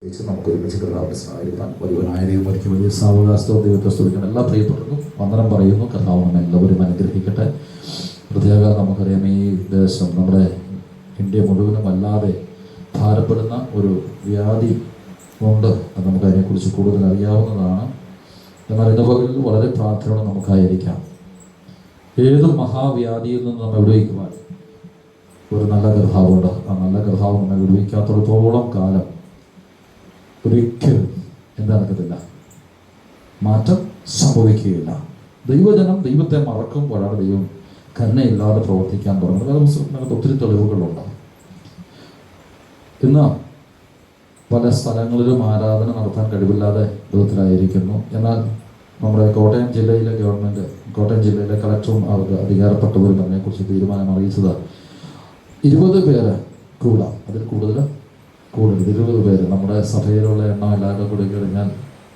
നമുക്ക് ഒരുമിച്ച് കർത്താവിനെ സഹായിക്കാൻ വലിയവനായ ദൈവം ഒരിക്കൽ വലിയ സാവകാശത്തോടെ ദൈവത്തെ സ്തുതിക്കണം. എല്ലാ പ്രിയപ്പെട്ടവർക്കും വന്ദനം പറയുന്നു. കർത്താവ് നമ്മെ എല്ലാവരും അനുഗ്രഹിക്കട്ടെ. പ്രത്യേക നമുക്കറിയാം, ഈ ദേശം നമ്മുടെ ഇന്ത്യ മുഴുവനും അല്ലാതെ ഭാരപ്പെടുന്ന ഒരു വ്യാധി ഉണ്ട്. അത് നമുക്ക് അതിനെക്കുറിച്ച് കൂടുതൽ അറിയാവുന്നതാണ്. എന്നാൽ ഇന്ന് പകലിൽ വളരെ പ്രാർത്ഥനയോടെ നമുക്കായിരിക്കാം. ഏത് മഹാവ്യാധിയിൽ നിന്ന് നമ്മെ വിടുവിക്കുവാൻ ഒരു നല്ല കർത്താവുണ്ട്. ആ നല്ല കർത്താവ് നമ്മെ വിടുവിക്കാത്തിടത്തോളം കാലം ഒരിക്കലും നടക്കത്തില്ല, മാറ്റം സംഭവിക്കുകയില്ല. ദൈവജനം ദൈവത്തെ മറക്കുമ്പോഴാണ് ദൈവം കരുണയില്ലാതെ പ്രവർത്തിക്കാൻ തുടങ്ങുന്നത്. വേദപുസ്തകത്തിനകത്ത് ഒത്തിരി തെളിവുകളുണ്ട്. ഇന്ന് പല സ്ഥലങ്ങളിലും ആരാധന നടത്താൻ കഴിവില്ലാതെ വിധത്തിലായിരിക്കുന്നു. എന്നാൽ നമ്മുടെ കോട്ടയം ജില്ലയിലെ ഗവൺമെൻറ്, കോട്ടയം ജില്ലയിലെ കളക്ടറും അവർക്ക് അധികാരപ്പെട്ടവരും അതിനെക്കുറിച്ച് തീരുമാനം അറിയിച്ചത് 20 പേര് കൂടാം, അതിൽ കൂടുതൽ 20 പേര്. നമ്മുടെ സഭയിലുള്ള എണ്ണം എല്ലാവരും കൂടി കഴിഞ്ഞാൽ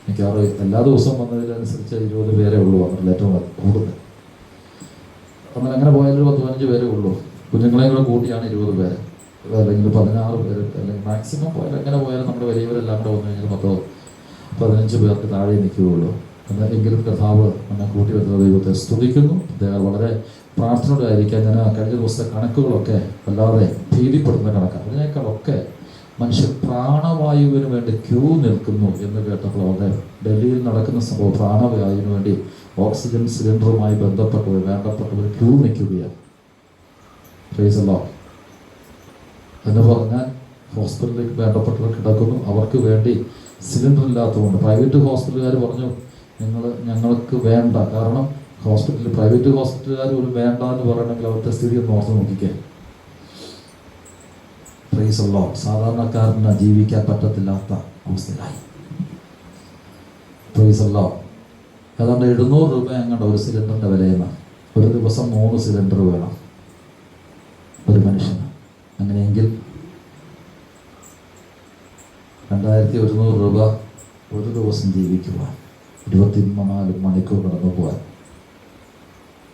മിക്കവാറും എല്ലാ ദിവസവും വന്നതിനനുസരിച്ച് 20 പേരേ ഉള്ളൂ. അവരിൽ ഏറ്റവും കൂടുതൽ. എന്നാൽ അങ്ങനെ പോയാലും 10-15 പേരേ ഉള്ളൂ. കുഞ്ഞുങ്ങളെയും കൂടെ കൂട്ടിയാണ് 20 പേര്, അല്ലെങ്കിൽ 16 പേര്, അല്ലെങ്കിൽ മാക്സിമം പോയാൽ എങ്ങനെ പോയാലും നമ്മുടെ വലിയവരെല്ലാം കൂടെ വന്നു കഴിഞ്ഞാൽ 10-15 പേർക്ക് താഴെ നിൽക്കുകയുള്ളൂ. എങ്കിലും കർത്താവ് നമ്മെ കൂട്ടി വരുന്ന ദൈവത്തെ സ്തുതിക്കുന്നു. അദ്ദേഹം വളരെ പ്രാർത്ഥനയോടെ ആയിരിക്കാൻ. ഞാൻ കഴിഞ്ഞ ദിവസത്തെ കണക്കുകളൊക്കെ വല്ലാതെ ഭീതിപ്പെടുത്തുന്ന കണക്കാണ്. അതിനേക്കാളൊക്കെ മനുഷ്യർ പ്രാണവായുവിന് വേണ്ടി ക്യൂ നിൽക്കുന്നു എന്ന് കേട്ടപ്പോൾ അവിടെ ഡൽഹിയിൽ നടക്കുന്ന സംഭവം, പ്രാണവായുവിന് വേണ്ടി ഓക്സിജൻ സിലിണ്ടറുമായി ബന്ധപ്പെട്ടവർ, വേണ്ടപ്പെട്ടവർ ക്യൂ നിൽക്കുകയാണ്. Price the Lord. എന്ന് പറഞ്ഞാൽ ഹോസ്പിറ്റലിലേക്ക് വേണ്ടപ്പെട്ടവർ കിടക്കുന്നു, അവർക്ക് വേണ്ടി സിലിണ്ടർ ഇല്ലാത്തതുകൊണ്ട് പ്രൈവറ്റ് ഹോസ്പിറ്റലുകാർ പറഞ്ഞു ഞങ്ങൾക്ക് വേണ്ട. കാരണം പ്രൈവറ്റ് ഹോസ്പിറ്റലുകാർ ഒരു വേണ്ട എന്ന് പറയണമെങ്കിൽ അവരുടെ സ്ഥിതി ഒന്ന് ഓർത്ത് നോക്കിക്കേ. Praise the lord. സാധാരണക്കാരന് ജീവിക്കാൻ പറ്റത്തില്ലാത്ത അവസ്ഥയിലായി. Praise the lord. ഏതാണ്ട് 700 രൂപ അങ്ങോട്ട് ഒരു സിലിണ്ടറിൻ്റെ വിലയെന്ന്. ഒരു ദിവസം 3 സിലിണ്ടർ വേണം ഒരു മനുഷ്യന്. അങ്ങനെയെങ്കിൽ 2100 രൂപ ഒരു ദിവസം ജീവിക്കുവാൻ, 24 മണിക്കൂർ കടന്നു പോകാൻ.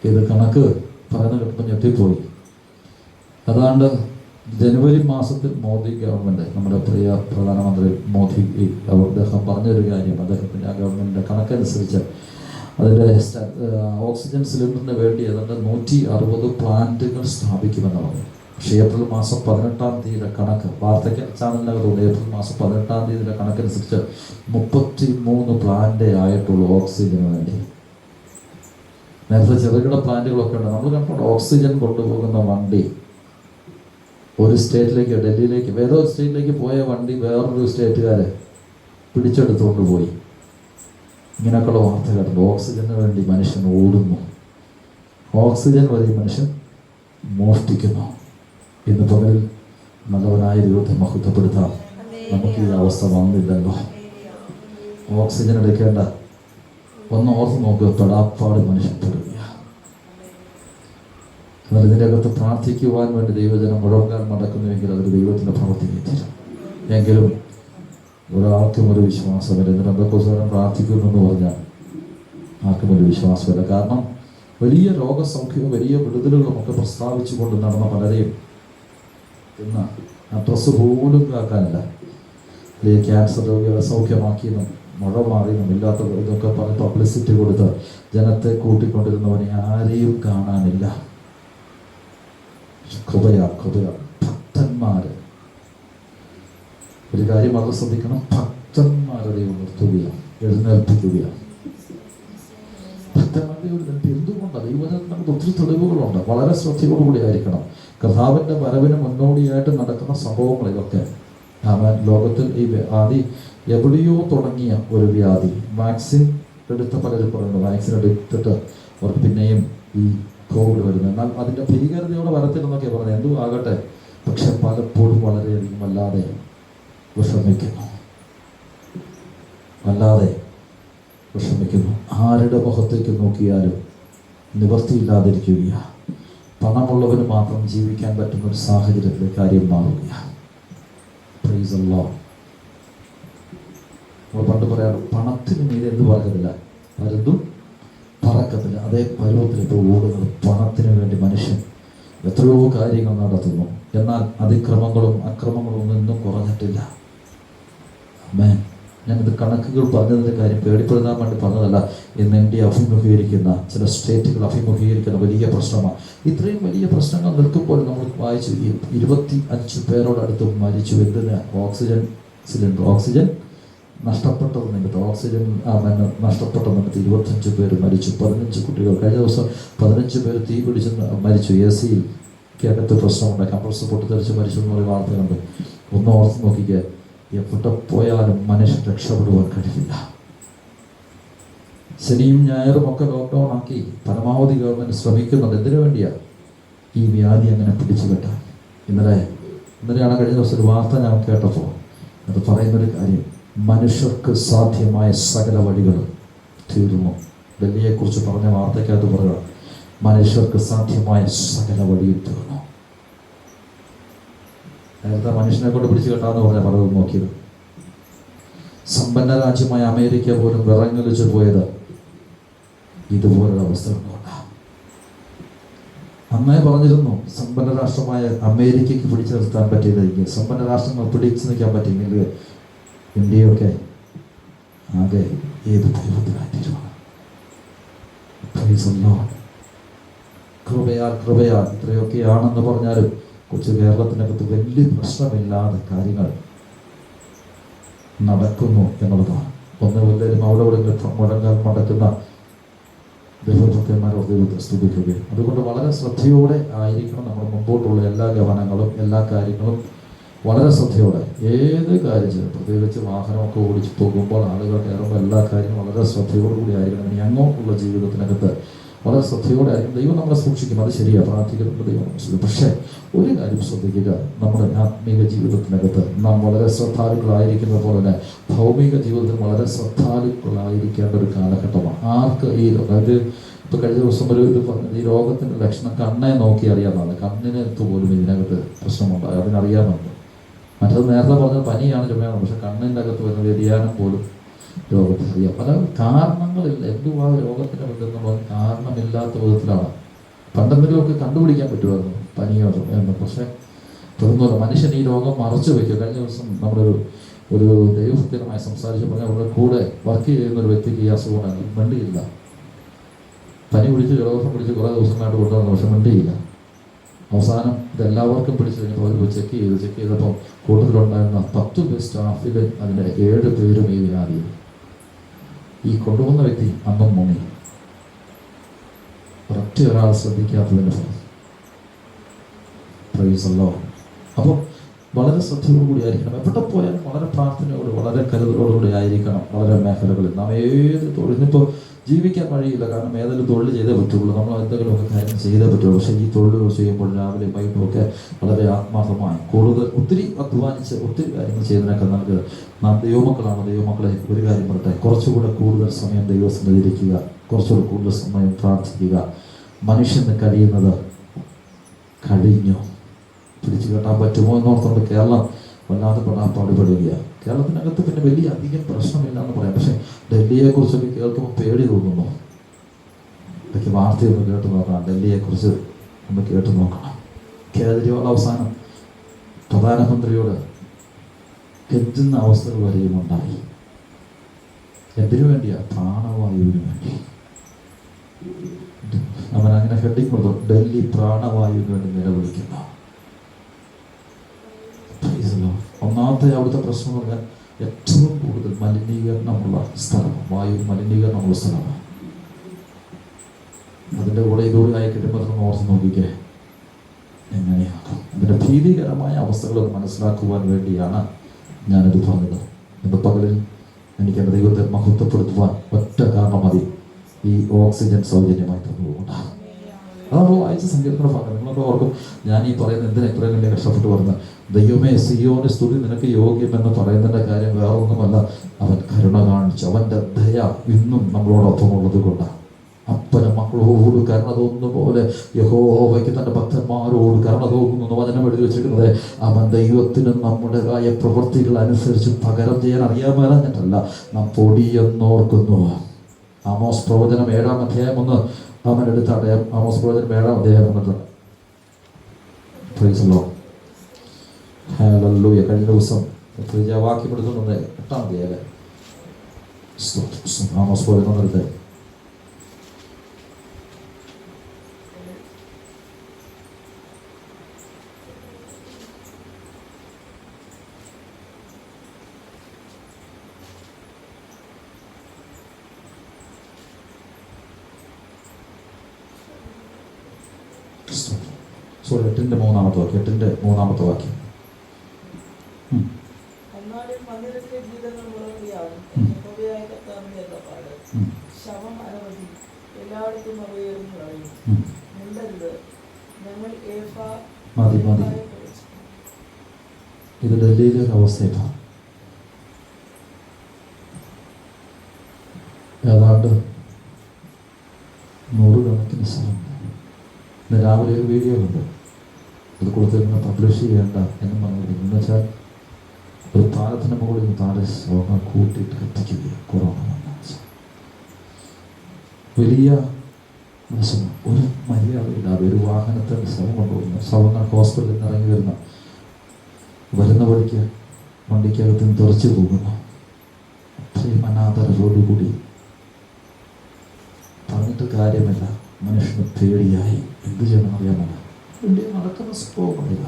ഇത് കണക്ക് പറയുന്ന കേട്ടപ്പോൾ ഞെട്ടിപ്പോയി. അതാണ്ട് ജനുവരി മാസത്തിൽ മോദി ഗവൺമെൻറ്, നമ്മുടെ പ്രിയ പ്രധാനമന്ത്രി മോദി, അദ്ദേഹം പറഞ്ഞൊരു കാര്യം, അദ്ദേഹത്തിൻ്റെ ആ ഗവൺമെൻറ്റിൻ്റെ കണക്കനുസരിച്ച് അതിൻ്റെ ഓക്സിജൻ സിലിണ്ടറിന് വേണ്ടി ഏതാണ്ട് 160 പ്ലാന്റുകൾ സ്ഥാപിക്കുമെന്ന് പറഞ്ഞു. പക്ഷേ ഏപ്രിൽ മാസം 18-ാം തീയതിയിലെ കണക്ക്, വാർത്തയ്ക്ക് ചാനലിനകത്തുണ്ട്, ഏപ്രിൽ മാസം 18-ാം തീയതിയിലെ കണക്കനുസരിച്ച് 33 പ്ലാന്റേ ആയിട്ടുള്ളൂ ഓക്സിജന് വേണ്ടി. നേരത്തെ ചെറുകിട പ്ലാന്റുകളൊക്കെ ഉണ്ട്. നമ്മൾ കണ്ടോ ഓക്സിജൻ കൊണ്ടുപോകുന്ന വണ്ടി ഒരു സ്റ്റേറ്റിലേക്ക്, ഡൽഹിയിലേക്ക്, വേറെ സ്റ്റേറ്റിലേക്ക് പോയ വണ്ടി വേറൊരു സ്റ്റേറ്റുകാരെ പിടിച്ചെടുത്തുകൊണ്ട് പോയി. ഇങ്ങനെയൊക്കെയുള്ള വാർത്ത കേട്ടു. ഓക്സിജന് വേണ്ടി മനുഷ്യൻ ഓടുന്നു, ഓക്സിജൻ വഴി മനുഷ്യൻ മോഷ്ടിക്കുന്നു. ഇന്ന് പകലിൽ നല്ലവനായ ദൈവത്തെ മഹത്വപ്പെടുത്താം. നമുക്ക് ഈ അവസ്ഥ വന്നില്ലല്ലോ. ഓക്സിജൻ എടുക്കേണ്ട ഒന്ന് ഓർത്ത് നോക്കുക, പെടാപ്പാട് മനുഷ്യപ്പെടുക. എന്നാൽ ഇതിൻ്റെ അകത്ത് പ്രാർത്ഥിക്കുവാൻ വേണ്ടി ദൈവജനം മുഴങ്ങാൻ നടക്കുന്നുവെങ്കിൽ അതൊരു ദൈവത്തിൻ്റെ പ്രവർത്തിക്കേറ്റില്ല. എങ്കിലും ഒരാൾക്കും ഒരു വിശ്വാസമില്ല. ഇതിന് എന്തൊക്കെ പ്രാർത്ഥിക്കുന്നെന്ന് പറഞ്ഞാൽ ആർക്കും ഒരു വിശ്വാസമില്ല. കാരണം വലിയ രോഗസൗഖ്യവും വലിയ വിടുതലുകളും ഒക്കെ പ്രസ്താവിച്ചുകൊണ്ട് നടന്ന പലരെയും ഇന്ന് അഡ്രസ്സ് പോലും കാക്കാനില്ല. അല്ലെങ്കിൽ ക്യാൻസർ രോഗികളെ സൗഖ്യമാക്കിയെന്നും മുഴ മാറിയെന്നും ഇല്ലാത്ത ഇതൊക്കെ പറഞ്ഞ് പബ്ലിസിറ്റി കൊടുത്ത് ജനത്തെ കൂട്ടിക്കൊണ്ടിരുന്നവനെ ആരെയും കാണാനില്ല. ഭക്തന്മാര്, ഒരു കാര്യം വളരെ ശ്രദ്ധിക്കണം, ഭക്തന്മാരെ ദൈവം നിർത്തുകയാണ്, എഴുന്നേൽപ്പിക്കുകയാണ്. ഭക്തന്മാരുടെ എന്തുകൊണ്ടാണ് ദൈവജനത്തിൽ നമുക്ക് ഒത്തിരി തെളിവുകളുണ്ട്. വളരെ ശ്രദ്ധയോടുകൂടി ആയിരിക്കണം. കർത്താവിൻ്റെ വരവിന് മുന്നോടിയായിട്ട് നടക്കുന്ന സംഭവങ്ങൾ ഇതൊക്കെ. ലോകത്തിൽ ഈ വ്യാധി എവിടെയോ തുടങ്ങിയ ഒരു വ്യാധി. വാക്സിൻ എടുത്ത പലരും പറയുന്നു, വാക്സിൻ എടുത്തിട്ട് അവർക്ക് പിന്നെയും ഈ കോവിഡ് വരുന്നു. എന്നാൽ അതിൻ്റെ ഭീകരതയോടെ വരത്തില്ലെന്നൊക്കെ പറഞ്ഞത്. എന്തും ആകട്ടെ, പക്ഷെ പലപ്പോഴും വളരെയധികം വല്ലാതെ വിഷമിക്കുന്നു, വല്ലാതെ വിഷമിക്കുന്നു. ആരുടെ മുഖത്തേക്ക് നോക്കിയാലും നിവൃത്തിയില്ലാതിരിക്കുകയാണ്. പണമുള്ളവന് മാത്രം ജീവിക്കാൻ പറ്റുന്ന ഒരു സാഹചര്യത്തിലെ കാര്യം മാറുകയാണ്. Price the Lord. നമ്മൾ പണ്ട് പറയാറ്, പണത്തിന് മീതെ എന്ത് പറക്കത്തില്ല, പലതും പറക്കത്തില്ല. അതേ പരുവത്തിൽ ഇപ്പോൾ ഓടുന്നത്. പണത്തിന് വേണ്ടി മനുഷ്യൻ എത്രയോ കാര്യങ്ങൾ നടത്തുന്നു. എന്നാൽ അതിക്രമങ്ങളും അക്രമങ്ങളും ഒന്നും കുറഞ്ഞിട്ടില്ല. ഞാനിത് കണക്കുകൾ പറഞ്ഞതിൻ്റെ കാര്യം പേടിപ്പെടുത്താൻ വേണ്ടി പറഞ്ഞതല്ല. ഇന്ന് ഇന്ത്യ അഭിമുഖീകരിക്കുന്ന, ചില സ്റ്റേറ്റുകൾ അഭിമുഖീകരിക്കുന്ന വലിയ പ്രശ്നമാണ്. ഇത്രയും വലിയ പ്രശ്നങ്ങൾ നിൽക്കുമ്പോൾ നമ്മൾ വായിച്ചു 25 പേരോടടുത്ത് മരിച്ചു. എന്തിന്? ഓക്സിജൻ സിലിണ്ടർ, ഓക്സിജൻ നഷ്ടപ്പെട്ടത് നിമിത്തം, ഓക്സിജൻ നഷ്ടപ്പെട്ട നിമിത്തം 25 പേര് മരിച്ചു. 15 കുട്ടികൾ. കഴിഞ്ഞ ദിവസം 15 പേര് തീ പിടിച്ച് മരിച്ചു. AC അകത്ത് പ്രശ്നമുണ്ട്, കംപ്രസർ പൊട്ടിത്തെറിച്ച് മരിച്ചു എന്ന് പറയുന്ന വാർത്തയുണ്ട്. ഒന്ന് ഓർത്ത് നോക്കിക്കുക, എവിടെ പോയാലും മനുഷ്യൻ രക്ഷപ്പെടുവാൻ കഴിയില്ല. ശനിയും ഞായറും ഒക്കെ ലോക്ക്ഡൗൺ ആക്കി പരമാവധി ഗവൺമെൻറ് ശ്രമിക്കുന്നുണ്ട്. എന്തിനു വേണ്ടിയാണ്? ഈ വ്യാധി അങ്ങനെ പിടിച്ചു കെട്ടാൻ. ഇന്നലെയാണ് കഴിഞ്ഞ ദിവസം ഒരു വാർത്ത ഞാൻ കേട്ടപ്പോൾ അത് പറയുന്നൊരു കാര്യം, മനുഷ്യർക്ക് സാധ്യമായ സകല വഴികൾ തീർന്നു. ഡൽഹിയെക്കുറിച്ച് പറഞ്ഞ വാർത്തയ്ക്കകത്ത് പറയുക, മനുഷ്യർക്ക് സാധ്യമായ സകല വഴിയും തീർന്നു. നേരത്തെ മനുഷ്യനെ കൊണ്ട് പിടിച്ചു കെട്ടാന്ന് പറഞ്ഞാൽ പലതും നോക്കിയത്. സമ്പന്ന രാജ്യമായ അമേരിക്ക പോലും വിറങ്ങലിച്ചു പോയത് ഇതുപോലൊരു അവസ്ഥ കൊണ്ടുകൊണ്ടാണ്. അന്നേ പറഞ്ഞിരുന്നു, സമ്പന്ന രാഷ്ട്രമായ അമേരിക്കയ്ക്ക് പിടിച്ചു നിർത്താൻ പറ്റിയില്ലെങ്കിൽ, സമ്പന്ന രാഷ്ട്രങ്ങൾ പിടിച്ചു നിൽക്കാൻ പറ്റിയില്ലെങ്കിൽ ഇന്ത്യയൊക്കെ ആകെ ഏത് ദൈവത്തിനായിത്തീരുമാണ്. കൃപയാൽ ഇത്രയൊക്കെയാണെന്ന് പറഞ്ഞാലും കൊച്ചു കേരളത്തിനകത്ത് വലിയ പ്രശ്നമില്ലാതെ കാര്യങ്ങൾ നടക്കുന്നു എന്നുള്ളതാണ്. എല്ലാവരും അവിടെ മുഴങ്ങാൻ മടക്കുന്ന ദൈവഭക്തന്മാരോ ദൈവത്തെ സ്തുതിക്കുകയും. അതുകൊണ്ട് വളരെ ശ്രദ്ധയോടെ ആയിരിക്കണം നമ്മൾ മുമ്പോട്ടുള്ള എല്ലാ ഗമനങ്ങളും എല്ലാ കാര്യങ്ങളും വളരെ ശ്രദ്ധയോടെ. ഏത് കാര്യം ചെയ്യും, പ്രത്യേകിച്ച് വാഹനമൊക്കെ ഓടിച്ച് പോകുമ്പോൾ, ആളുകൾ കയറുമ്പോൾ എല്ലാ കാര്യങ്ങളും വളരെ ശ്രദ്ധയോടുകൂടി ആയിരിക്കണം. ഇനി അങ്ങോട്ടുള്ള ജീവിതത്തിനകത്ത് വളരെ ശ്രദ്ധയോടെ ആയിരിക്കും. ദൈവം നമ്മളെ സൂക്ഷിക്കും, അത് ശരിയാണ്, പ്രാർത്ഥിക്കുന്നത് ദൈവം സൂക്ഷിക്കും. പക്ഷേ ഒരു കാര്യം ശ്രദ്ധിക്കുക, നമ്മുടെ ആത്മീക ജീവിതത്തിനകത്ത് നാം വളരെ ശ്രദ്ധാലുക്കളായിരിക്കുന്ന പോലെ തന്നെ ഭൗമിക ജീവിതത്തിൽ വളരെ ശ്രദ്ധാലുക്കളായിരിക്കേണ്ട ഒരു കാലഘട്ടമാണ്. ആർക്ക് അതായത് ഇപ്പോൾ കഴിഞ്ഞ ദിവസം ഇത് പറഞ്ഞത്, ഈ രോഗത്തിൻ്റെ ലക്ഷണം കണ്ണെ നോക്കി അറിയാമെന്നാണ്. കണ്ണിനകത്ത് പോലും ഇതിനകത്ത് പ്രശ്നമുണ്ടാകും, അതിനറിയാമെന്നുണ്ട്. മറ്റത് നേരത്തെ പറഞ്ഞത് പനിയാണ്, ചുമയാണ്. പക്ഷെ കണ്ണിൻ്റെ അകത്ത് വരുന്ന വ്യതിയാനം പോലും രോഗത്തിന് അറിയാം. പല കാരണങ്ങളില്ല. എന്തുവാ രോഗത്തിന് വരുന്നത് കാരണമില്ലാത്ത വിധത്തിലാണ്. പണ്ടെന്തെങ്കിലുമൊക്കെ കണ്ടുപിടിക്കാൻ പറ്റുമായിരുന്നു, പനിയോ എന്ന്. പക്ഷേ തോന്നുന്നില്ല, മനുഷ്യൻ ഈ രോഗം മറച്ചു വയ്ക്കും. കഴിഞ്ഞ ദിവസം ഒരു ദൈവഭക്തനുമായി സംസാരിച്ചപ്പോൾ അവരുടെ കൂടെ വർക്ക് ചെയ്യുന്ന ഒരു വ്യക്തിക്ക് ഈ അസുഖമാണ്, മിണ്ടിയില്ല. പനി പിടിച്ച് ജലദോഷം പിടിച്ച് കുറേ ദിവസങ്ങളായിട്ട് കൊണ്ടുവന്നു, പക്ഷെ മിണ്ടിയില്ല. അവസാനം ഇതെല്ലാവർക്കും പിടിച്ചു കഴിഞ്ഞപ്പോൾ അവർ ചെക്ക് ചെയ്തപ്പോൾ കൂട്ടത്തിലുണ്ടായിരുന്ന 10 സ്റ്റാഫിൽ അതിൻ്റെ 7 പേരും ഈ വ്യാധി. ഈ കൊണ്ടുവന്ന വ്യക്തി അന്നും മുങ്ങി. ഒരൊറ്റ ഒരാൾ ശ്രദ്ധിക്കാത്തതിൻ്റെ ഫലം. അപ്പോൾ വളരെ ശ്രദ്ധയോടുകൂടി ആയിരിക്കണം. എവിടെ പോയാലും വളരെ പ്രാർത്ഥനയോട്, വളരെ കരുതലോടുകൂടി ആയിരിക്കണം. വളരെ മേഖലകളിൽ നാം ഏത് തൊഴിലിനിപ്പോൾ ജീവിക്കാൻ വഴിയില്ല, കാരണം ഏതെങ്കിലും തൊഴിൽ ചെയ്തേ പറ്റുള്ളൂ, നമ്മൾ എന്തെങ്കിലുമൊക്കെ കാര്യം ചെയ്തേ പറ്റുള്ളൂ. പക്ഷേ ഈ തൊഴിലുകൾ ചെയ്യുമ്പോൾ രാവിലെ വൈകിട്ടുമൊക്കെ വളരെ ആത്മാർത്ഥമായി ഒത്തിരി അധ്വാനിച്ച് ഒത്തിരി കാര്യങ്ങൾ ചെയ്യുന്നതിനൊക്കെ നമുക്ക് നാം ദൈവമക്കളാണ്. ദൈവമക്കളെ ഒരു കാര്യം പറയട്ടെ, കുറച്ചുകൂടെ കൂടുതൽ സമയം ദൈവസന്നിധിയിൽ ഇരിക്കുക, കുറച്ചുകൂടെ കൂടുതൽ സമയം പ്രാർത്ഥിക്കുക. മനുഷ്യന് കഴിയുന്നത് കഴിഞ്ഞു. പിടിച്ചു കെട്ടാൻ പറ്റുമോ എന്നോർത്തുകൊണ്ട് കേരളം വല്ലാതെ പാടുപെടുകയാണ്. കേരളത്തിനകത്ത് പിന്നെ വലിയ അധികം പ്രശ്നമില്ല എന്ന് പറയാം. പക്ഷേ ഡൽഹിയെക്കുറിച്ചൊക്കെ കേൾക്കുമ്പോൾ പേടി തോന്നുന്നു. ഇടയ്ക്ക് വാർത്തയൊന്ന് കേട്ട് നോക്കണം, ഡൽഹിയെക്കുറിച്ച് ഒന്ന് കേട്ട് നോക്കണം. കേജ്രിവാൾ അവസാനം പ്രധാനമന്ത്രിയോട് കെഞ്ചുന്ന അവസ്ഥകൾ വരെയും ഉണ്ടായി. എന്തിനു വേണ്ടിയാ? പ്രാണവായുവിന് വേണ്ടി. അവൻ അങ്ങനെ ഹെഡിങ് കൊടുത്തു, ഡൽഹി പ്രാണവായുവിന് വേണ്ടി നിലവിളിക്കുന്നു. ഒന്നാമത്തെ അവിടുത്തെ പ്രശ്നം എന്ന് പറഞ്ഞാൽ ഏറ്റവും കൂടുതൽ മലിനീകരണമുള്ള സ്ഥലമാണ്, വായു മലിനീകരണമുള്ള സ്ഥലമാണ്. അതിൻ്റെ കൂടെ ഇതുകൂടി ആയി കിട്ടുമ്പോൾ നമ്മൾ ഓർത്ത് നോക്കിക്കേ എങ്ങനെയാകും. അതിൻ്റെ ഭീതികരമായ അവസ്ഥകൾ മനസ്സിലാക്കുവാൻ വേണ്ടിയാണ് ഞാനിത് പറഞ്ഞത്. ഇന്ന് പകലിൽ എനിക്ക് എൻ്റെ ദൈവത്തെ മഹത്വപ്പെടുത്തുവാൻ ഒറ്റ കാരണം മതി, ഈ ഓക്സിജൻ സൗജന്യമായി തന്നുകൊണ്ടാണ്. അതാണ് വായിച്ച സങ്കീർത്തന ഭാഗം. നിങ്ങളൊക്കെ ഓർക്കും, ഞാൻ ഈ പറയുന്ന എന്തിനാ ഇത്രയും വലിയ കഷ്ടപ്പെട്ട് പറഞ്ഞത്. ദൈവമേ, സിയോന്റെ സ്തുതി നിനക്ക് യോഗ്യമെന്ന് പറയുന്നതിൻ്റെ കാര്യം വേറൊന്നുമല്ല, അവൻ കരുണ കാണിച്ചു. അവൻ്റെ ദയ ഇന്നും നമ്മളോടൊപ്പം ഉള്ളത് കൊണ്ടാണ്. അപ്പനും മക്കളോട് കരുണ തോന്നുന്ന പോലെ യഹോവയ്ക്ക് തൻ്റെ ഭക്തന്മാരോട് കരുണ തോന്നുന്നു വചനം എഴുതി വെച്ചിരിക്കുന്നത്. അവൻ ദൈവത്തിന് നമ്മുടേതായ പ്രവൃത്തികൾ അനുസരിച്ച് പകരം ചെയ്യാൻ അറിയാമല്ല, നാം പൊടിയെന്നോർക്കുന്നു. ആമോസ് പ്രവചനം 7-ാം അധ്യായം 1 അവൻ എടുത്താട്ടെ. ആമോസ് പ്രവചനം 7-ാം അധ്യായം 1. Price the Lord. ഹല്ലേലൂയ. കഴിഞ്ഞ ദിവസം വാക്യം എടുക്കുന്നത് 8-ാം അധ്യായം ആമോസ് പോലെന്നത്തെ സോറി 8-ന്റെ 3-ാമത്തെ വാക്യം 8-ന്റെ 3-ാമത്തെ വാക്യം. മതി മതി, ഇത് ഡൽഹിയിലെ ഒരു അവസ്ഥയാണ്. ഏതാണ്ട് 100 കണക്കിന് സ്ഥലം. ഇന്ന് രാവിലെ ഒരു വീഡിയോ ഉണ്ട്, അത് കൊടുത്തിരുന്ന പബ്ലിഷ് ചെയ്യേണ്ട എന്ന് പറഞ്ഞിരുന്നു. എന്ന് വെച്ചാൽ ഒരു താരത്തിന് മുകളിൽ നിന്ന് താഴെ ശവങ്ങൾ കൂട്ടിയിട്ട് കത്തിക്കുകയാണ്. കൊറോണ വലിയ നാശം, ഒരു മര്യാദയില്ലാതെ ഒരു വാഹനത്തിൽ ശവം കൊണ്ടുപോകുന്നു. ശവങ്ങൾ ഹോസ്പിറ്റലിൽ നിന്ന് ഇറങ്ങി വരുന്ന വഴിക്ക് വണ്ടിക്കകത്ത് നിന്ന് തെറിച്ചു പോകുന്നു. അത്രയും അനാദരവോടുകൂടി പറഞ്ഞിട്ട് കാര്യമില്ല. മനുഷ്യന് പേടിയായി. എന്ത് ചെയ്യണം അറിയാമല്ല. ഇന്ത്യ നടക്കുന്ന സംഭവങ്ങളില്ല.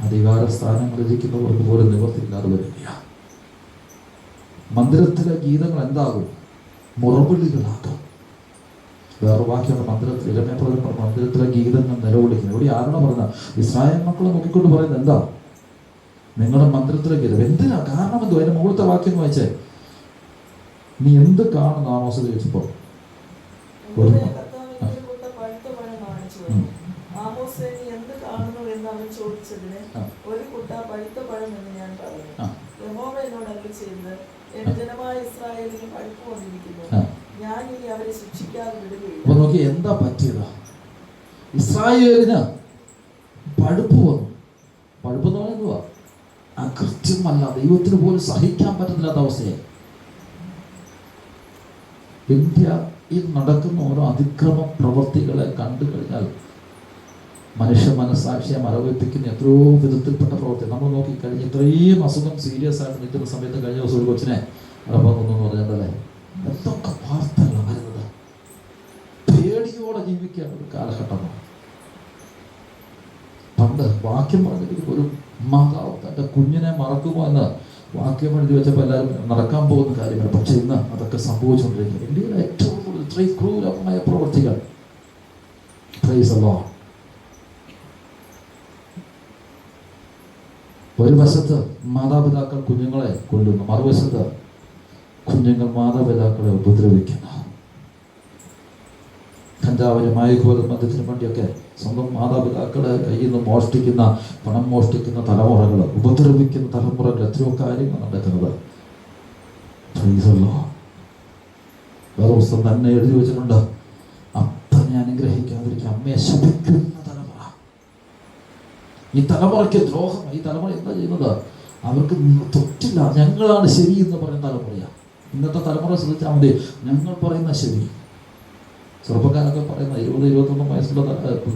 അധികാര സ്ഥാനങ്ങൾ ഇരിക്കുന്നവർക്ക് പോലും നിവർത്തിയില്ലാതെ വരികയാണ്. മന്ദിരത്തിലെ ഗീതങ്ങൾ എന്താകും? മുറവിളികളാകും. വേറെ വാക്യമാണ് മന്ദിരത്തിൽ ഇരമേപ്രദം മന്ദിരത്തിലെ ഗീതങ്ങൾ നിലവിളിക്കുന്നത്. ഇവിടെ ആരാണ് പറഞ്ഞത്? ഇസ്രായേൽ മക്കളെ നോക്കിക്കൊണ്ട് പറയുന്നത് എന്താ? നിങ്ങളുടെ മന്ദിരത്തിലെ ഗീതം എന്തിനാ? കാരണം എന്തോ? അതിന്റെ മുകളിലത്തെ വാക്യം വായിച്ചേ. നീ എന്ത് കാണുന്നു? ആമോസ് ചോദിച്ചപ്പോ ഒരു കുട്ട പഴുത്ത പഴം എന്ന് ഞാൻ പറഞ്ഞു. യഹോവ എന്നോട് അരുളിച്ചെയ്തത്, എന്റെ ജനമായ ഇസ്രായേലിന് പഴുപ്പ് വന്നിരിക്കുന്നു, ഞാൻ ഇനി അവരെ ശിക്ഷിക്കാതെ വിടുകയില്ല. അപ്പൊ നോക്കി എന്താ പറ്റിയതാ? ഇസ്രായേലിന് പഴുപ്പ് വന്നു. പഴുപ്പ് എന്ന് പറയുന്നതുവാ അകൃത്യമല്ല, ദൈവത്തിന് പോലും സഹിക്കാൻ പറ്റത്തില്ലാത്ത അവസ്ഥയെ. ഇന്ത്യയിൽ നടക്കുന്ന ഓരോ അതിക്രമ പ്രവൃത്തികളെ കണ്ടു കഴിഞ്ഞാൽ മനുഷ്യ മനസ്സാക്ഷിയെ മരവിപ്പിക്കുന്ന എത്രയോ വിധത്തിൽപ്പെട്ട പ്രവൃത്തി നമ്മൾ നോക്കിക്കഴിഞ്ഞ്. ഇത്രയും അസുഖം സീരിയസ് ആയിട്ട് നിൽക്കുന്ന സമയത്ത് കഴിഞ്ഞ ദിവസം ഒരു കൊച്ചിനെ അറപ്പൊന്നു പറഞ്ഞിട്ടല്ലേ എന്തൊക്കെ വാർത്തകളാണ് വരുന്നത്. പേടിയോടെ ജീവിക്കേണ്ട ഒരു കാലഘട്ടമാണ്. പണ്ട് വാക്യം പറഞ്ഞിരിക്കുന്ന ഒരു മാതാവ് തൻ്റെ കുഞ്ഞിനെ മറക്കുമോ എന്ന് വാക്യം എഴുതി വെച്ചപ്പോൾ എല്ലാവരും നടക്കാൻ പോകുന്ന കാര്യമാണ്. പക്ഷെ ഇന്ന് അതൊക്കെ സംഭവിച്ചുകൊണ്ടിരിക്കുന്നത്. ഇന്ത്യയിലെ ഏറ്റവും കൂടുതൽ ഇത്രയും ക്രൂരമായ പ്രവൃത്തികൾ. Price the Lord. ഒരു വശത്ത് മാതാപിതാക്കൾ കുഞ്ഞുങ്ങളെ കൊല്ലുന്നു, മറുവശത്ത് കുഞ്ഞുങ്ങൾ മാതാപിതാക്കളെ ഉപദ്രവിക്കുന്നു. കഞ്ചാവിന് മയക്കുമരുന്ന് മദ്യത്തിന് വേണ്ടിയൊക്കെ സ്വന്തം മാതാപിതാക്കളെ കയ്യിൽ നിന്ന് മോഷ്ടിക്കുന്ന, പണം മോഷ്ടിക്കുന്ന തലമുറകൾ, ഉപദ്രവിക്കുന്ന തലമുറകൾ, എത്രയോ കാര്യങ്ങൾ നടക്കുന്നത്. വേറെ പുസ്തകം തന്നെ എഴുതി വെച്ചിട്ടുണ്ട്, അപ്പനെ അനുഗ്രഹിക്കാതിരിക്കുക അമ്മയെ ശപിക്കുന്ന തലമുറ. ഈ തലമുറയ്ക്ക് ദ്രോഹം. ഈ തലമുറ എന്താ ചെയ്യുന്നത്? അവർക്ക് തൊറ്റില്ല, ഞങ്ങളാണ് ശരി എന്ന് പറയുന്ന തലമുറയാണ്. ഇന്നത്തെ തലമുറ ശ്രദ്ധിച്ചാൽ മതി, ഞങ്ങൾ പറയുന്ന ശരി. ചെറുപ്പക്കാരൊക്കെ പറയുന്ന 20-21 വയസ്സുള്ള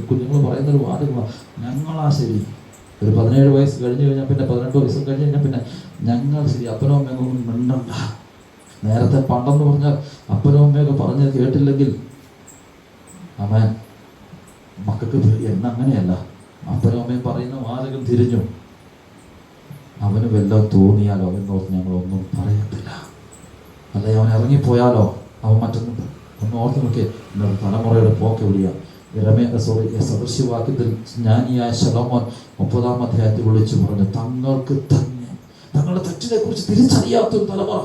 കുഞ്ഞുങ്ങൾ പറയുന്നൊരു വാദമാണ്, ഞങ്ങളാ ശരി. ഒരു 17 വയസ്സ് കഴിഞ്ഞ് കഴിഞ്ഞാൽ പിന്നെ 18 വയസ്സ് കഴിഞ്ഞ് കഴിഞ്ഞാൽ പിന്നെ ഞങ്ങൾ ശരി, അപ്പനോ അമ്മയൊന്നും മിണ്ടണ്ട. നേരത്തെ പണ്ടെന്ന് പറഞ്ഞാൽ അപ്പനോ അമ്മയൊക്കെ പറഞ്ഞത് കേട്ടില്ലെങ്കിൽ അവൻ മക്കൾക്ക് എന്നങ്ങനെയല്ല. അപ്പനോ അമ്മയും പറയുന്ന വാചകം തിരിഞ്ഞു, അവന് വല്ലതും തോന്നിയാലോ എന്നോർത്ത് ഞങ്ങളൊന്നും പറയത്തില്ല. അല്ലെ അവൻ ഇറങ്ങിപ്പോയാലോ അവൻ മറ്റൊന്നും ഒന്ന് ഓർത്ത് നോക്കിയേ. ഇന്നത്തെ തലമുറയുടെ പോക്ക് എവിടെയാണ്? സദൃശ്യവാക്യത്തിൽ ജ്ഞാനിയായ ശലോമോൻ 30-ാം അധ്യായത്തിൽ വിളിച്ചു പറഞ്ഞു, തങ്ങൾക്ക് തന്നെ തങ്ങളുടെ തെറ്റിനെ കുറിച്ച് തിരിച്ചറിയാത്തൊരു തലമുറ,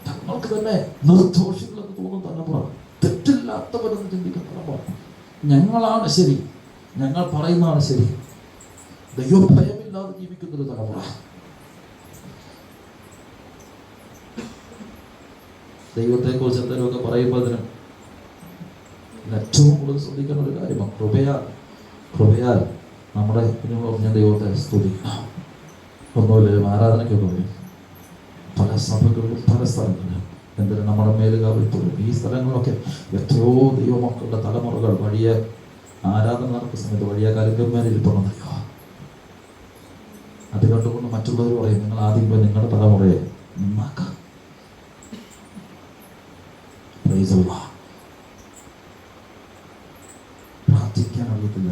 തങ്ങൾക്ക് തന്നെ നിർദോഷികളെന്ന് തോന്നുന്ന തലമുറ, തെറ്റില്ലാത്തവരെന്ന് ചിന്തിക്കുന്ന തലമുറ. ഞങ്ങളാണ് ശരി, ഞങ്ങൾ പറയുന്നതാണ് ശരി, ദൈവഭയമില്ലാതെ ജീവിക്കുന്നൊരു തലമുറ. ദൈവത്തെക്കുറിച്ച് എന്തെങ്കിലുമൊക്കെ പറയുമ്പോൾ അതിനും ഏറ്റവും കൂടുതൽ ശ്രദ്ധിക്കേണ്ട ഒരു കാര്യമാണ് കൃപയാൽ നമ്മുടെ കുഞ്ഞുങ്ങൾ പറഞ്ഞ ദൈവത്തെ സ്തുതിക്കണം. ഒന്നുമില്ല, ആരാധനയ്ക്കൊക്കെ വരും പല സഭകളിലും പല സ്ഥലങ്ങളിലും. എന്തിനും നമ്മുടെ മേലുകാവിൽ പോലും ഈ സ്ഥലങ്ങളിലൊക്കെ എത്രയോ ദൈവമക്കളുടെ തലമുറകൾ വഴിയെ ആരാധന നടക്കുന്ന സമയത്ത് വഴിയാകാലിക്കന്മാരിരിപ്പുണ്ടെന്നറിയോ? അത് കണ്ടുകൊണ്ട് മറ്റുള്ളവർ പറയും, നിങ്ങൾ ആദ്യം പോയി നിങ്ങളുടെ തലമുറയെ നന്നാക്കാം. പ്രാർത്ഥിക്കാൻ അറിയത്തില്ല.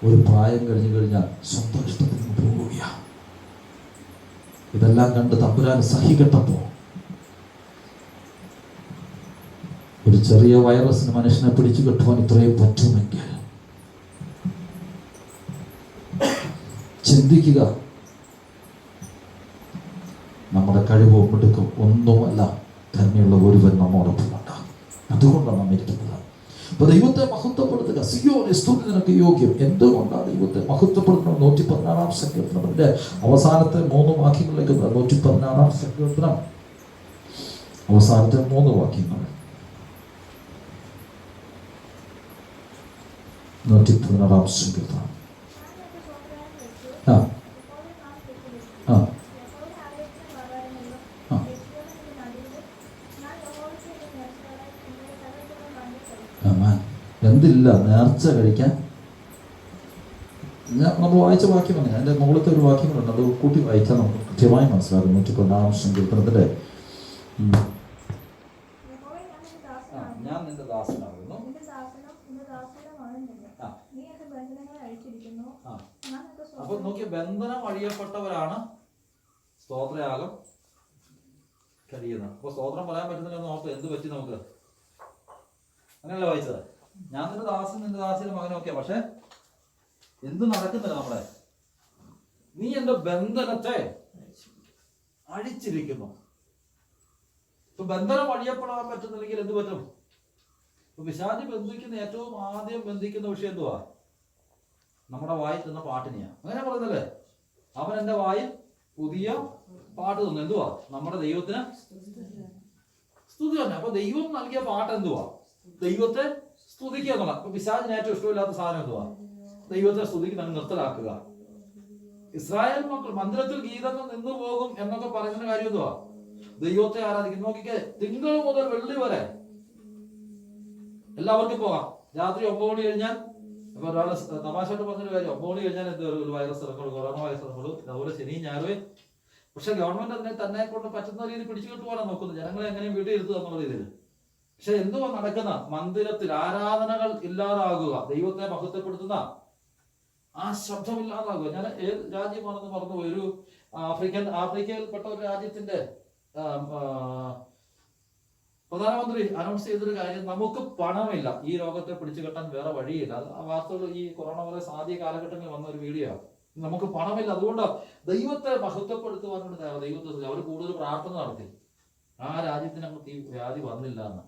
ഒരു പ്രായം കഴിഞ്ഞു കഴിഞ്ഞാൽ സ്വന്തം ഇഷ്ടത്തിന് പോവുകയാണ്. ഇതെല്ലാം കണ്ട് തമ്പുരാൻ സഹികെട്ടപ്പോ ഒരു ചെറിയ വൈറസിന് മനുഷ്യനെ പിടിച്ചു കെട്ടുവാൻ ഇത്രയും പറ്റുമെങ്കിൽ ചിന്തിക്കുക. നമ്മുടെ കഴിവോ മിടുക്കും ഒന്നുമല്ല, തന്നെയുള്ള ഒരുവൻ നമ്മോടൊപ്പമുണ്ട്. അതുകൊണ്ടാണ് നാം ഇരിക്കുന്നത്. അപ്പൊ ദൈവത്തെ മഹത്വപ്പെടുത്തുക. സിയോനെ സ്തുതി നിനക്ക് യോഗ്യം. എന്തുകൊണ്ടാണ് ദൈവത്തെ മഹത്വപ്പെടുത്തണം? 116 സങ്കീർത്തനത്തിന്റെ അവസാനത്തെ 3 വാക്യങ്ങളിലേക്ക് 116 സങ്കീർത്തനം അവസാനത്തെ 3 വാക്യങ്ങൾ. 116 സങ്കീർത്തനം. ആ ആ എന്തില്ല നേർച്ച കഴിക്കാൻ. നമ്മൾ വായിച്ച വാക്യമാണ്. അതിൻ്റെ മുകളിലത്തെ ഒരു വാക്യങ്ങളുണ്ട്, അത് കൂട്ടി വായിച്ചാൽ നമുക്ക് കൃത്യമായി മനസ്സിലാകും. 116 സങ്കീർത്തനത്തിലെ ഞാൻ നിന്റെ ദാസനാകുന്നു. അപ്പൊ നോക്കിയ ബന്ധനം അഴിയപ്പെട്ടവരാണ് സ്തോത്രയാഗം കഴിയുന്നത്. അപ്പൊ സ്തോത്രം പറയാൻ പറ്റുന്നില്ലെന്ന് ഓർത്ത് എന്ത് പറ്റി നമുക്ക്? അങ്ങനെയല്ല വായിച്ചത്. ഞാൻ നിന്റെ ദാസൻ നിന്റെ ദാസിയുടെ മകനൊക്കെ. പക്ഷെ എന്ത് നടക്കുന്നില്ല നമ്മളെ? നീ എന്റെ ബന്ധനത്തെ അഴിച്ചിരിക്കുന്നു. ഇപ്പൊ ബന്ധനം അഴിയപ്പെടാൻ പറ്റുന്നില്ലെങ്കിൽ എന്ത് പറ്റും? ഇപ്പൊ പിശാചി ബന്ധിക്കുന്ന ഏറ്റവും ആദ്യം ബന്ധിക്കുന്ന വിഷയം എന്തുവാ? നമ്മുടെ വായിൽ തന്ന പാട്ടിനെയാ. അങ്ങനെ പറയുന്നല്ലേ, അവൻ എന്റെ വായിൽ പുതിയ പാട്ട് തന്നു. എന്തുവാ? നമ്മുടെ ദൈവത്തിന് സ്തുതി തന്നെ. അപ്പൊ ദൈവം നൽകിയ പാട്ട് എന്തുവാ? ദൈവത്തെ സ്തുതിക്കുക എന്നുള്ള. അപ്പൊ പിശാചിന് ഏറ്റവും ഇഷ്ടമില്ലാത്ത സാധനം എന്തുവാ? ദൈവത്തെ സ്തുതിക്കുന്ന നിർത്തലാക്കുക. ഇസ്രായേൽ മക്കൾ മന്ദിരത്തിൽ ഗീതങ്ങൾ നിന്നു പോകും എന്നൊക്കെ പറയുന്ന കാര്യം എന്തുവാ? ദൈവത്തെ ആരാധിക്കും. നോക്കിക്കേ, തിങ്കൾ മുതൽ വെള്ളി വരെ എല്ലാവർക്കും പോകാം. രാത്രി 9 മണി കഴിഞ്ഞാൽ, അപ്പൊ ഒരാള് തമാശയായിട്ട് പറഞ്ഞൊരു കാര്യം, 9 മണി കഴിഞ്ഞാൽ എന്ത് ഒരു വൈറസ് ഇറങ്ങുള്ളൂ, കൊറോണ വൈറസ് ഇറങ്ങുള്ളൂ. അതുപോലെ ശനിയും ഞായറും. പക്ഷെ ഗവൺമെന്റ് അതിനെ തന്നെ കൊണ്ട് പറ്റുന്ന രീതിയിൽ പിടിച്ചു കിട്ടുവാനാണ് നോക്കുന്നത്, ജനങ്ങളെ എങ്ങനെയും വീട്ടിൽ ഇരുത്തുക എന്നുള്ള രീതിയിൽ. പക്ഷെ എന്തുവാ നടക്കുന്ന? മന്ദിരത്തിൽ ആരാധനകൾ ഇല്ലാതാകുക, ദൈവത്തെ മഹത്വപ്പെടുത്തുന്ന ആ ശബ്ദമില്ലാതാകുക. ഞാൻ ഏത് രാജ്യമാണെന്ന് മറന്നുപോയി. ഒരു ആഫ്രിക്കയിൽപ്പെട്ട ഒരു രാജ്യത്തിന്റെ പ്രധാനമന്ത്രി അനൗൺസ് ചെയ്തൊരു കാര്യം, നമുക്ക് പണമില്ല, ഈ രോഗത്തെ പിടിച്ചു കെട്ടാൻ വേറെ വഴിയില്ല. അത് ആ വാർത്തകൾ ഈ കൊറോണ വൈറസ് ആദ്യ കാലഘട്ടങ്ങളിൽ വന്ന ഒരു വീഡിയോ. നമുക്ക് പണമില്ല, അതുകൊണ്ട് ദൈവത്തെ മഹത്വപ്പെടുത്തുവാനുള്ള ദൈവത്തെ അവർ കൂടുതൽ പ്രാർത്ഥന നടത്തി. ആ രാജ്യത്തിന് അങ്ങ് ഈ വ്യാധി വന്നില്ല എന്ന്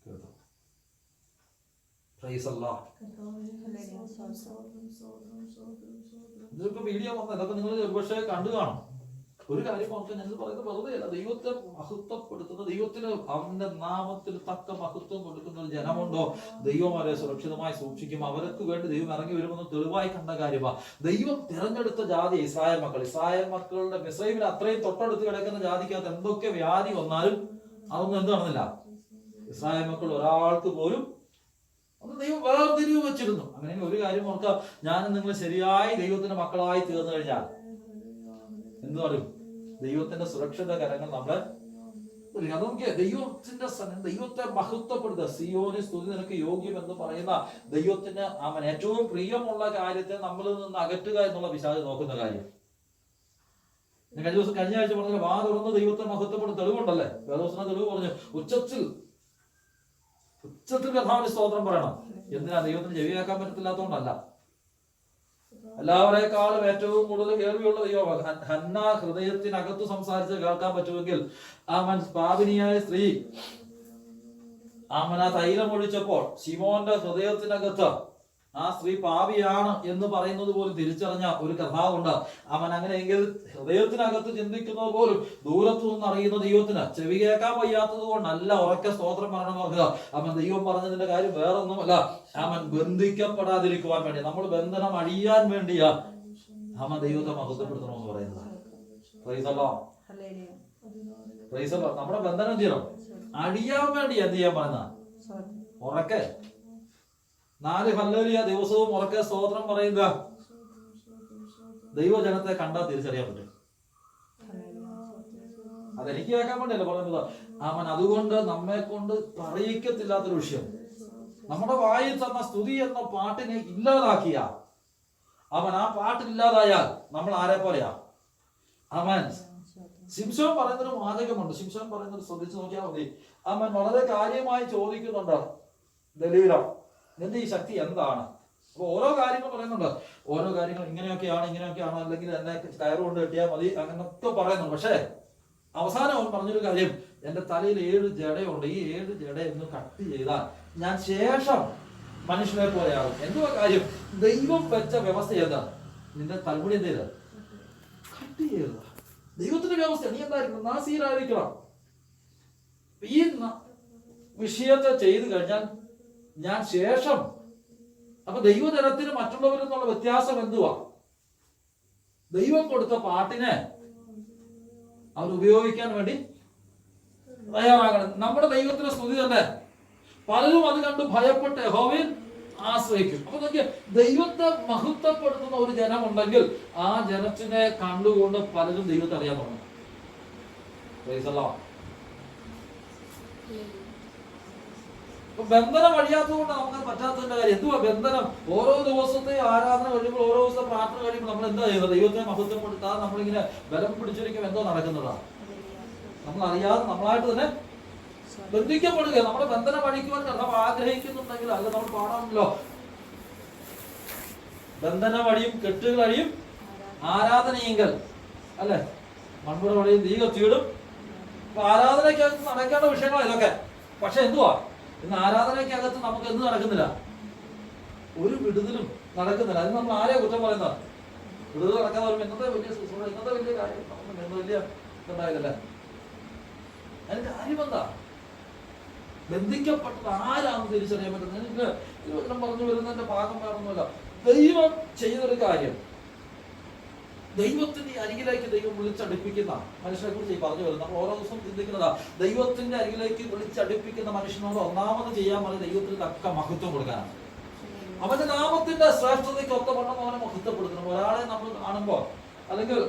കേട്ടോ. ഇതൊക്കെ വീഡിയോ വന്നത്, ഇതൊക്കെ നിങ്ങൾ ഒരുപക്ഷെ കണ്ടു കാണും. ഒരു കാര്യം ഓർക്കാൻ ഞാൻ പറയുന്നത് വെറുതെയല്ല. ദൈവത്തെ മഹത്വപ്പെടുത്തുന്ന, ദൈവത്തിന് അവന്റെ നാമത്തിൽ തക്ക മഹത്വം കൊടുക്കുന്ന ഒരു ജനമുണ്ടോ, ദൈവം അവരെ സുരക്ഷിതമായി സൂക്ഷിക്കും. അവർക്ക് വേണ്ടി ദൈവം ഇറങ്ങി വരുമെന്ന് തെളിവായി കണ്ട കാര്യമാണ്. ദൈവം തിരഞ്ഞെടുത്ത ജാതി ഇസ്രായേൽ മക്കൾ. ഇസ്രായേൽ മക്കളുടെ മിസ്രൈമിൽ അത്രയും തൊട്ടടുത്ത് കിടക്കുന്ന ജാതിക്കകത്ത് എന്തൊക്കെ വ്യാധി വന്നാലും അതൊന്നും എന്ത് നടന്നില്ല. ഇസ്രായേൽ മക്കൾ ഒരാൾക്ക് പോലും അത് ദൈവം വേർതിരിവ് വെച്ചിരുന്നു. അങ്ങനെ ഒരു കാര്യം ഓർക്കാം, ഞാനും നിങ്ങൾ ശരിയായി ദൈവത്തിന്റെ മക്കളായി തീർന്നു കഴിഞ്ഞാൽ എന്ത് പറയും? ദൈവത്തിന്റെ സുരക്ഷിത കരങ്ങൾ നമ്മളെ നമുക്ക് ദൈവത്തിന്റെ ദൈവത്തെ മഹത്വപ്പെടുത്തുക. സിയോനെ സ്തുതി നിനക്ക് യോഗ്യം എന്ന് പറയുന്ന ദൈവത്തിന് അവൻ ഏറ്റവും പ്രിയമുള്ള കാര്യത്തെ നമ്മളിൽ നിന്ന് അകറ്റുക എന്നുള്ള പിശാച് നോക്കുന്ന കാര്യം. കഴിഞ്ഞ ആഴ്ച പറഞ്ഞ വാ തുറന്ന് ദൈവത്തെ മഹത്വപ്പെടുന്ന തെളിവുണ്ടല്ലേ? വേദോസന തെളിവ് പറഞ്ഞു, ഉച്ചത്തിൽ കർത്താവിന് സ്തോത്രം പറയണം. എന്തിനാ? ദൈവത്തിന് ചെവിയാക്കാൻ പറ്റത്തില്ലാത്തതുകൊണ്ടല്ല, എല്ലാവരെക്കാളും ഏറ്റവും കൂടുതൽ കേൾവിയുള്ള ദൈവമാണ്. ഹന്ന ഹൃദയത്തിനകത്ത് സംസാരിച്ച് കേൾക്കാൻ പറ്റുമെങ്കിൽ അവൻ പാപിനിയായ സ്ത്രീ അവൻ ആ തൈലം ഒഴിച്ചപ്പോൾ ശിമോന്റെ ഹൃദയത്തിനകത്ത് ആ സ്ത്രീ പാപിയാണ് എന്ന് പറയുന്നത് പോലും തിരിച്ചറിഞ്ഞ ഒരു കർത്താവുണ്ട്. അവൻ അങ്ങനെയെങ്കിൽ ഹൃദയത്തിനകത്ത് ചിന്തിക്കുന്നത് പോലും ദൂരത്തു നിന്ന് അറിയുന്ന ദൈവത്തിന് ചെവി കേൾക്കാൻ വയ്യാത്തത് കൊണ്ടല്ല ഉറക്കെ സ്തോത്രം പറയണം ഓർക്കുക. അവൻ ദൈവം പറഞ്ഞതിന്റെ കാര്യം വേറൊന്നുമല്ല, അവൻ ബന്ധിക്കപ്പെടാതിരിക്കുവാൻ വേണ്ടി, നമ്മൾ ബന്ധനം അഴിയാൻ വേണ്ടിയാ അവൻ ദൈവത്തെ മഹത്വപ്പെടുത്തണമെന്ന് പറയുന്നത്. നമ്മുടെ ബന്ധനം ചെയ്യണം അഴിയാൻ വേണ്ടി എന്ത് ചെയ്യാൻ പറയുന്ന ഉറക്കെ 4 ഹല്ലേലൂയ ദിവസവും ഉറക്കെ സ്തോത്രം പറയുക. ദൈവജനത്തെ കണ്ടാൽ തിരിച്ചറിയാൻ പറ്റും. അതെനിക്ക് കേൾക്കാൻ വേണ്ടിയല്ല പറയുന്നത്. അവൻ അതുകൊണ്ട് നമ്മെ കൊണ്ട് പറയിക്കത്തില്ലാത്തൊരു വിഷയം, നമ്മുടെ വായിൽ തന്ന സ്തുതി എന്ന പാട്ടിനെ ഇല്ലാതാക്കിയ അവൻ, ആ പാട്ടില്ലാതായാൽ നമ്മൾ ആരെ പോലെയാ? അവൻ ശിംശോൻ പറയുന്നൊരു വാചകമുണ്ട്. ശിംശോൻ പറയുന്നത് ശ്രദ്ധിച്ചു നോക്കിയാൽ മതി. അവൻ വളരെ കാര്യമായി ചോദിക്കുന്നുണ്ട്, ദലീല നിന്റെ ഈ ശക്തി എന്താണ്? അപ്പൊ ഓരോ കാര്യങ്ങൾ പറയുന്നുണ്ട്. ഓരോ കാര്യങ്ങൾ ഇങ്ങനെയൊക്കെയാണ്, അല്ലെങ്കിൽ എന്നെ കയറുകൊണ്ട് കെട്ടിയാൽ മതി, അങ്ങനൊക്കെ പറയുന്നുണ്ട്. പക്ഷേ അവസാനം അവൻ പറഞ്ഞൊരു കാര്യം, എന്റെ തലയിൽ 7 ജടയുണ്ട്, ഈ 7 ജട ഒന്ന് കട്ട് ചെയ്താൽ ഞാൻ ശേഷം മനുഷ്യനെ പോലെയാകും. എന്തുവാ കാര്യം? ദൈവം വെച്ച വ്യവസ്ഥ ഏതാ? നിന്റെ തലമുടി എന്ത് ചെയ്ത? കട്ട് ചെയ്ത. ദൈവത്തിന്റെ വ്യവസ്ഥ. നീ എന്തായിരിക്കണം? നാസീരായിരിക്കണം. ഈ വിഷയത്തെ ചെയ്തു കഴിഞ്ഞാൽ ഞാൻ ശേഷം. അപ്പൊ ദൈവജനത്തിന് മറ്റുള്ളവരിൽ നിന്നുള്ള വ്യത്യാസം എന്തുവാ? ദൈവം കൊടുത്ത പാട്ടിനെ അവർ ഉപയോഗിക്കാൻ വേണ്ടി തയ്യാറാകണം. നമ്മുടെ ദൈവത്തിന്റെ സ്തുതി തന്നെ പലരും അത് കണ്ട് ഭയപ്പെട്ട് യഹോവയിൽ ആശ്രയിക്കും. അപ്പൊ നോക്കിയ ദൈവത്തെ മഹത്വപ്പെടുത്തുന്ന ഒരു ജനമുണ്ടെങ്കിൽ ആ ജനത്തിനെ കണ്ടുകൊണ്ട് പലരും ദൈവത്തെ അറിയാൻ തുടങ്ങും. ബന്ധനം വഴിയാത്തത് കൊണ്ട് നമുക്ക് പറ്റാത്തതിന്റെ കാര്യം എന്തുവാ? ബന്ധനം. ഓരോ ദിവസത്തെ ആരാധന കഴിയുമ്പോൾ, ഓരോ ദിവസത്തെ പ്രാർത്ഥന കഴിയുമ്പോൾ നമ്മൾ എന്താ ചെയ്യുന്നത്? ദൈവത്തെ മഹത്വപ്പെടുത്താതെ നമ്മളിങ്ങനെ ബലം പിടിച്ചിരിക്കും എന്തോ നടക്കുന്നതാ. നമ്മൾ അറിയാതെ നമ്മളായിട്ട് തന്നെ ബന്ധിക്കപ്പെടുക. നമ്മുടെ ബന്ധനം വഴിക്കുവാൻ കർത്താവ് ആഗ്രഹിക്കുന്നുണ്ടെങ്കിൽ അത് നമ്മൾ പാടാമല്ലോ. ബന്ധന വഴിയും കെട്ടുകൾ വഴിയും ആരാധനയെങ്കിൽ അല്ലെ, മൺപുറ വഴിയും തീ കത്തിയിടും. ആരാധനയ്ക്കകത്ത് നടക്കേണ്ട വിഷയങ്ങളാണ് ഇതൊക്കെ. പക്ഷെ എന്തുവാ, ഇന്ന് ആരാധനയ്ക്കകത്ത് നമുക്ക് എന്ത് നടക്കുന്നില്ല? ഒരു വിടുതലും നടക്കുന്നില്ല. അത് നമ്മൾ ആരെയാ കുറ്റം പറയുന്നത്? വിടുതൽ നടക്കാതെ വരുമ്പോൾ ഇന്നത്തെ വലിയ ശുശ്രൂഷ, ഇന്നത്തെ വലിയ കാര്യം, നമുക്ക് വലിയ ഇതുണ്ടായതല്ലേ. അതിന്റെ കാര്യം എന്താ? ബന്ധിക്കപ്പെട്ടത് ആരാണെന്ന് തിരിച്ചറിയാൻ പറ്റുന്നത്. എനിക്ക് തിരുവചനം പറഞ്ഞു വരുന്നതിന്റെ ഭാഗം വേണമെന്നില്ല. ദൈവം ചെയ്തൊരു കാര്യം, ദൈവത്തിന്റെ അരികിലേക്ക് ദൈവം വിളിച്ചടുപ്പിക്കുന്ന മനുഷ്യനെ കുറിച്ച് പറഞ്ഞു വരുന്നത്. നമ്മൾ ഓരോ ദിവസവും ചിന്തിക്കുന്നതാ. ദൈവത്തിന്റെ അരികിലേക്ക് വിളിച്ചടുപ്പിക്കുന്ന മനുഷ്യനോട് ഒന്നാമത് ചെയ്യാൻ പറഞ്ഞ ദൈവത്തിന് തക്ക മഹത്വം കൊടുക്കാനാണ്. അവന്റെ നാമത്തിന്റെ ശ്രേഷ്ഠതയ്ക്ക് ഒത്തവണ്ണം അവനെ മഹത്വപ്പെടുത്തണം. ഒരാളെ നമ്മൾ കാണുമ്പോൾ, അല്ലെങ്കിൽ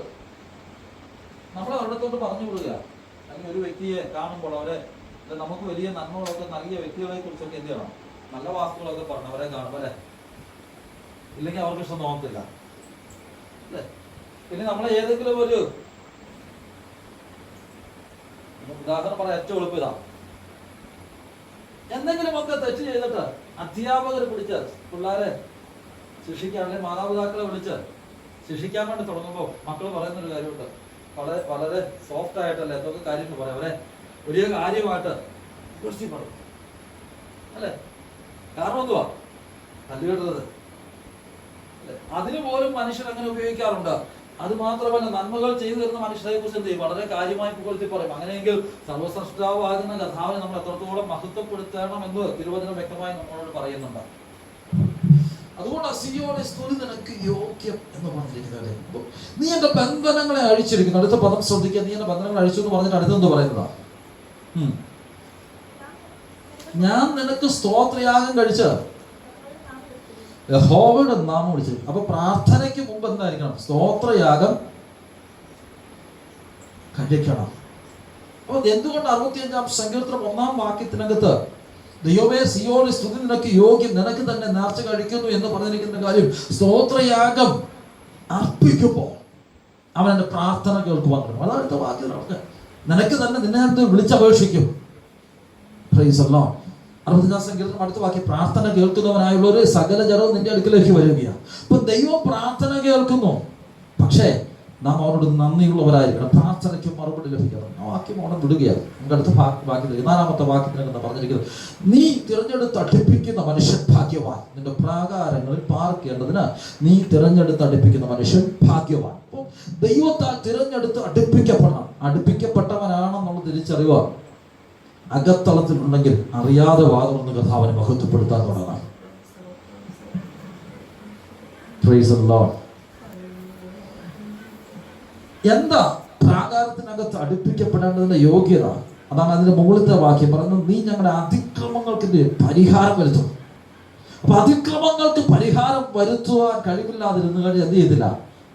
നമ്മളെ അവിടത്തോട്ട് പറഞ്ഞു വിടുക, അല്ലെങ്കിൽ ഒരു വ്യക്തിയെ കാണുമ്പോൾ അവരെ നമുക്ക് വലിയ നന്മകളൊക്കെ നൽകിയ വ്യക്തികളെ കുറിച്ചൊക്കെ എന്ത് ചെയ്യണം? നല്ല വാക്കുകളൊക്കെ പറഞ്ഞു അവരെ കാണുമ്പോൾ അല്ലെ, ഇല്ലെങ്കിൽ അവർക്ക് ഇഷ്ടം തോന്നത്തില്ല അല്ലെ. പിന്നെ നമ്മളെ ഏതെങ്കിലും ഒരു ഉദാഹരണം പറയാൻ ഏറ്റവും എളുപ്പം ഇതാ. എന്തെങ്കിലുമൊക്കെ തെറ്റ് ചെയ്തിട്ട് അധ്യാപകർ പിടിച്ച് പിള്ളേരെ ശിക്ഷിക്കാൻ, അല്ലെങ്കിൽ മാതാപിതാക്കളെ വിളിച്ച് ശിക്ഷിക്കാൻ വേണ്ടി തുടങ്ങുമ്പോൾ മക്കൾ പറയുന്നൊരു കാര്യമുണ്ട്. വളരെ വളരെ സോഫ്റ്റ് ആയിട്ടല്ലേ എന്തൊക്കെ കാര്യങ്ങൾ പറയാം. അവരെ വലിയ കാര്യമായിട്ട് പറയും അല്ലെ. കാരണം എന്തുവാ? തല്ലുകെട്ടത് അല്ലെ. അതിന് പോലും മനുഷ്യർ അങ്ങനെ ഉപയോഗിക്കാറുണ്ട്. അത് മാത്രമല്ല, നന്മകൾ ചെയ്തു തരുന്ന മനുഷ്യരെ കുറിച്ച് എന്ത് ചെയ്യും? വളരെ കാര്യമായി പുകഴ്ത്തി പറയും. അങ്ങനെയെങ്കിൽ സർവ്വസൃഷ്ടാവാകുന്ന കർത്താവിനെ നമ്മൾ എത്രത്തോളം മഹത്വപ്പെടുത്തണം എന്ന് തിരുവചനം വ്യക്തമായി നമ്മളോട് പറയുന്നുണ്ട്. അതുകൊണ്ട് സിയോനെ സ്തുതി നിനക്ക് യോഗ്യം എന്ന് പറഞ്ഞിരിക്കുന്നത്. നീ എന്റെ ബന്ധനങ്ങളെ അഴിച്ചിരിക്കുന്നു. അടുത്ത പദം ശ്രദ്ധിക്കുക. നീ എന്റെ ബന്ധനങ്ങളെ അഴിച്ചു എന്ന് പറഞ്ഞിട്ട് അടുത്തെന്ത് പറയുന്നതാ? ഞാൻ നിനക്ക് സ്തോത്രയാഗം കഴിച്ച് യഹോവയുടെ നാമം വിളിച്ചു. അപ്പൊ പ്രാർത്ഥനയ്ക്ക് മുമ്പ് എന്തായിരിക്കണം? സ്തോത്രയാഗം കഴിക്കണം. അപ്പൊ എന്തുകൊണ്ട് 65-ാം സങ്കീർത്തനം 1-ാം വാക്യത്തിനകത്ത് ദൈവമേ സിയോനെ സ്തുതി നിനക്ക് യോഗ്യം, നിനക്ക് തന്നെ നേർച്ച കഴിക്കുന്നു എന്ന് പറഞ്ഞിരിക്കുന്ന കാര്യം, സ്തോത്രയാഗം അർപ്പിക്കുമ്പോൾ അവൻ എന്റെ പ്രാർത്ഥന കേൾക്കുവാൻ തുടങ്ങും. അതടുത്ത വാക്യം നിനക്ക് തന്നെ നിന്നെ വിളിച്ചപേക്ഷിക്കും. Praise the lord. 65-ാം സങ്കീർത്തനം അടുത്ത വാക്യം, പ്രാർത്ഥന കേൾക്കുന്നവനായുള്ളവര് സകല ജനവും നിന്റെ അടുക്കലേക്ക് വരികയാണ്. അപ്പൊ ദൈവം പ്രാർത്ഥന കേൾക്കുന്നു. പക്ഷേ നാം അവരോട് നന്ദിയുള്ളവരായിരിക്കണം. പ്രാർത്ഥനയ്ക്ക് മറുപടി ലഭിക്കണം. ആ വാക്യം അവിടെ വിടുകയാണ്. നമുക്ക് അടുത്ത വാക്യം 14-ാമത്തെ വാക്യത്തിനെന്ന് പറഞ്ഞിരിക്കുന്നത്, നീ തിരഞ്ഞെടുത്ത് അടുപ്പിക്കുന്ന മനുഷ്യൻ ഭാഗ്യവാൻ, നിന്റെ പ്രാകാരങ്ങളിൽ പാർക്കേണ്ടതിന് നീ തിരഞ്ഞെടുത്ത് അടുപ്പിക്കുന്ന മനുഷ്യൻ ഭാഗ്യവാൻ. അപ്പോൾ ദൈവത്താൽ തിരഞ്ഞെടുത്ത് അടുപ്പിക്കപ്പെടണം. അടുപ്പിക്കപ്പെട്ടവനാണെന്നുള്ള തിരിച്ചറിവ് അകത്തളത്തിലുണ്ടെങ്കിൽ അറിയാതെ വാദമൊന്ന് കർത്താവിനെ മഹത്വപ്പെടുത്താൻ തുടങ്ങാം. Price the Lord. എന്താ പ്രാകാരത്തിനകത്ത് അടുപ്പിക്കപ്പെടേണ്ടതിന്റെ യോഗ്യത? അതാണ് അതിന്റെ മുകളിലത്തെ വാക്യം പറയുന്നത്, നീ ഞങ്ങളുടെ അതിക്രമങ്ങൾക്ക് പരിഹാരം വരുത്തും. അപ്പൊ അതിക്രമങ്ങൾക്ക് പരിഹാരം വരുത്തുവാൻ കഴിവില്ലാതിരുന്നു കഴിഞ്ഞാൽ എന്ത് ചെയ്തില്ല?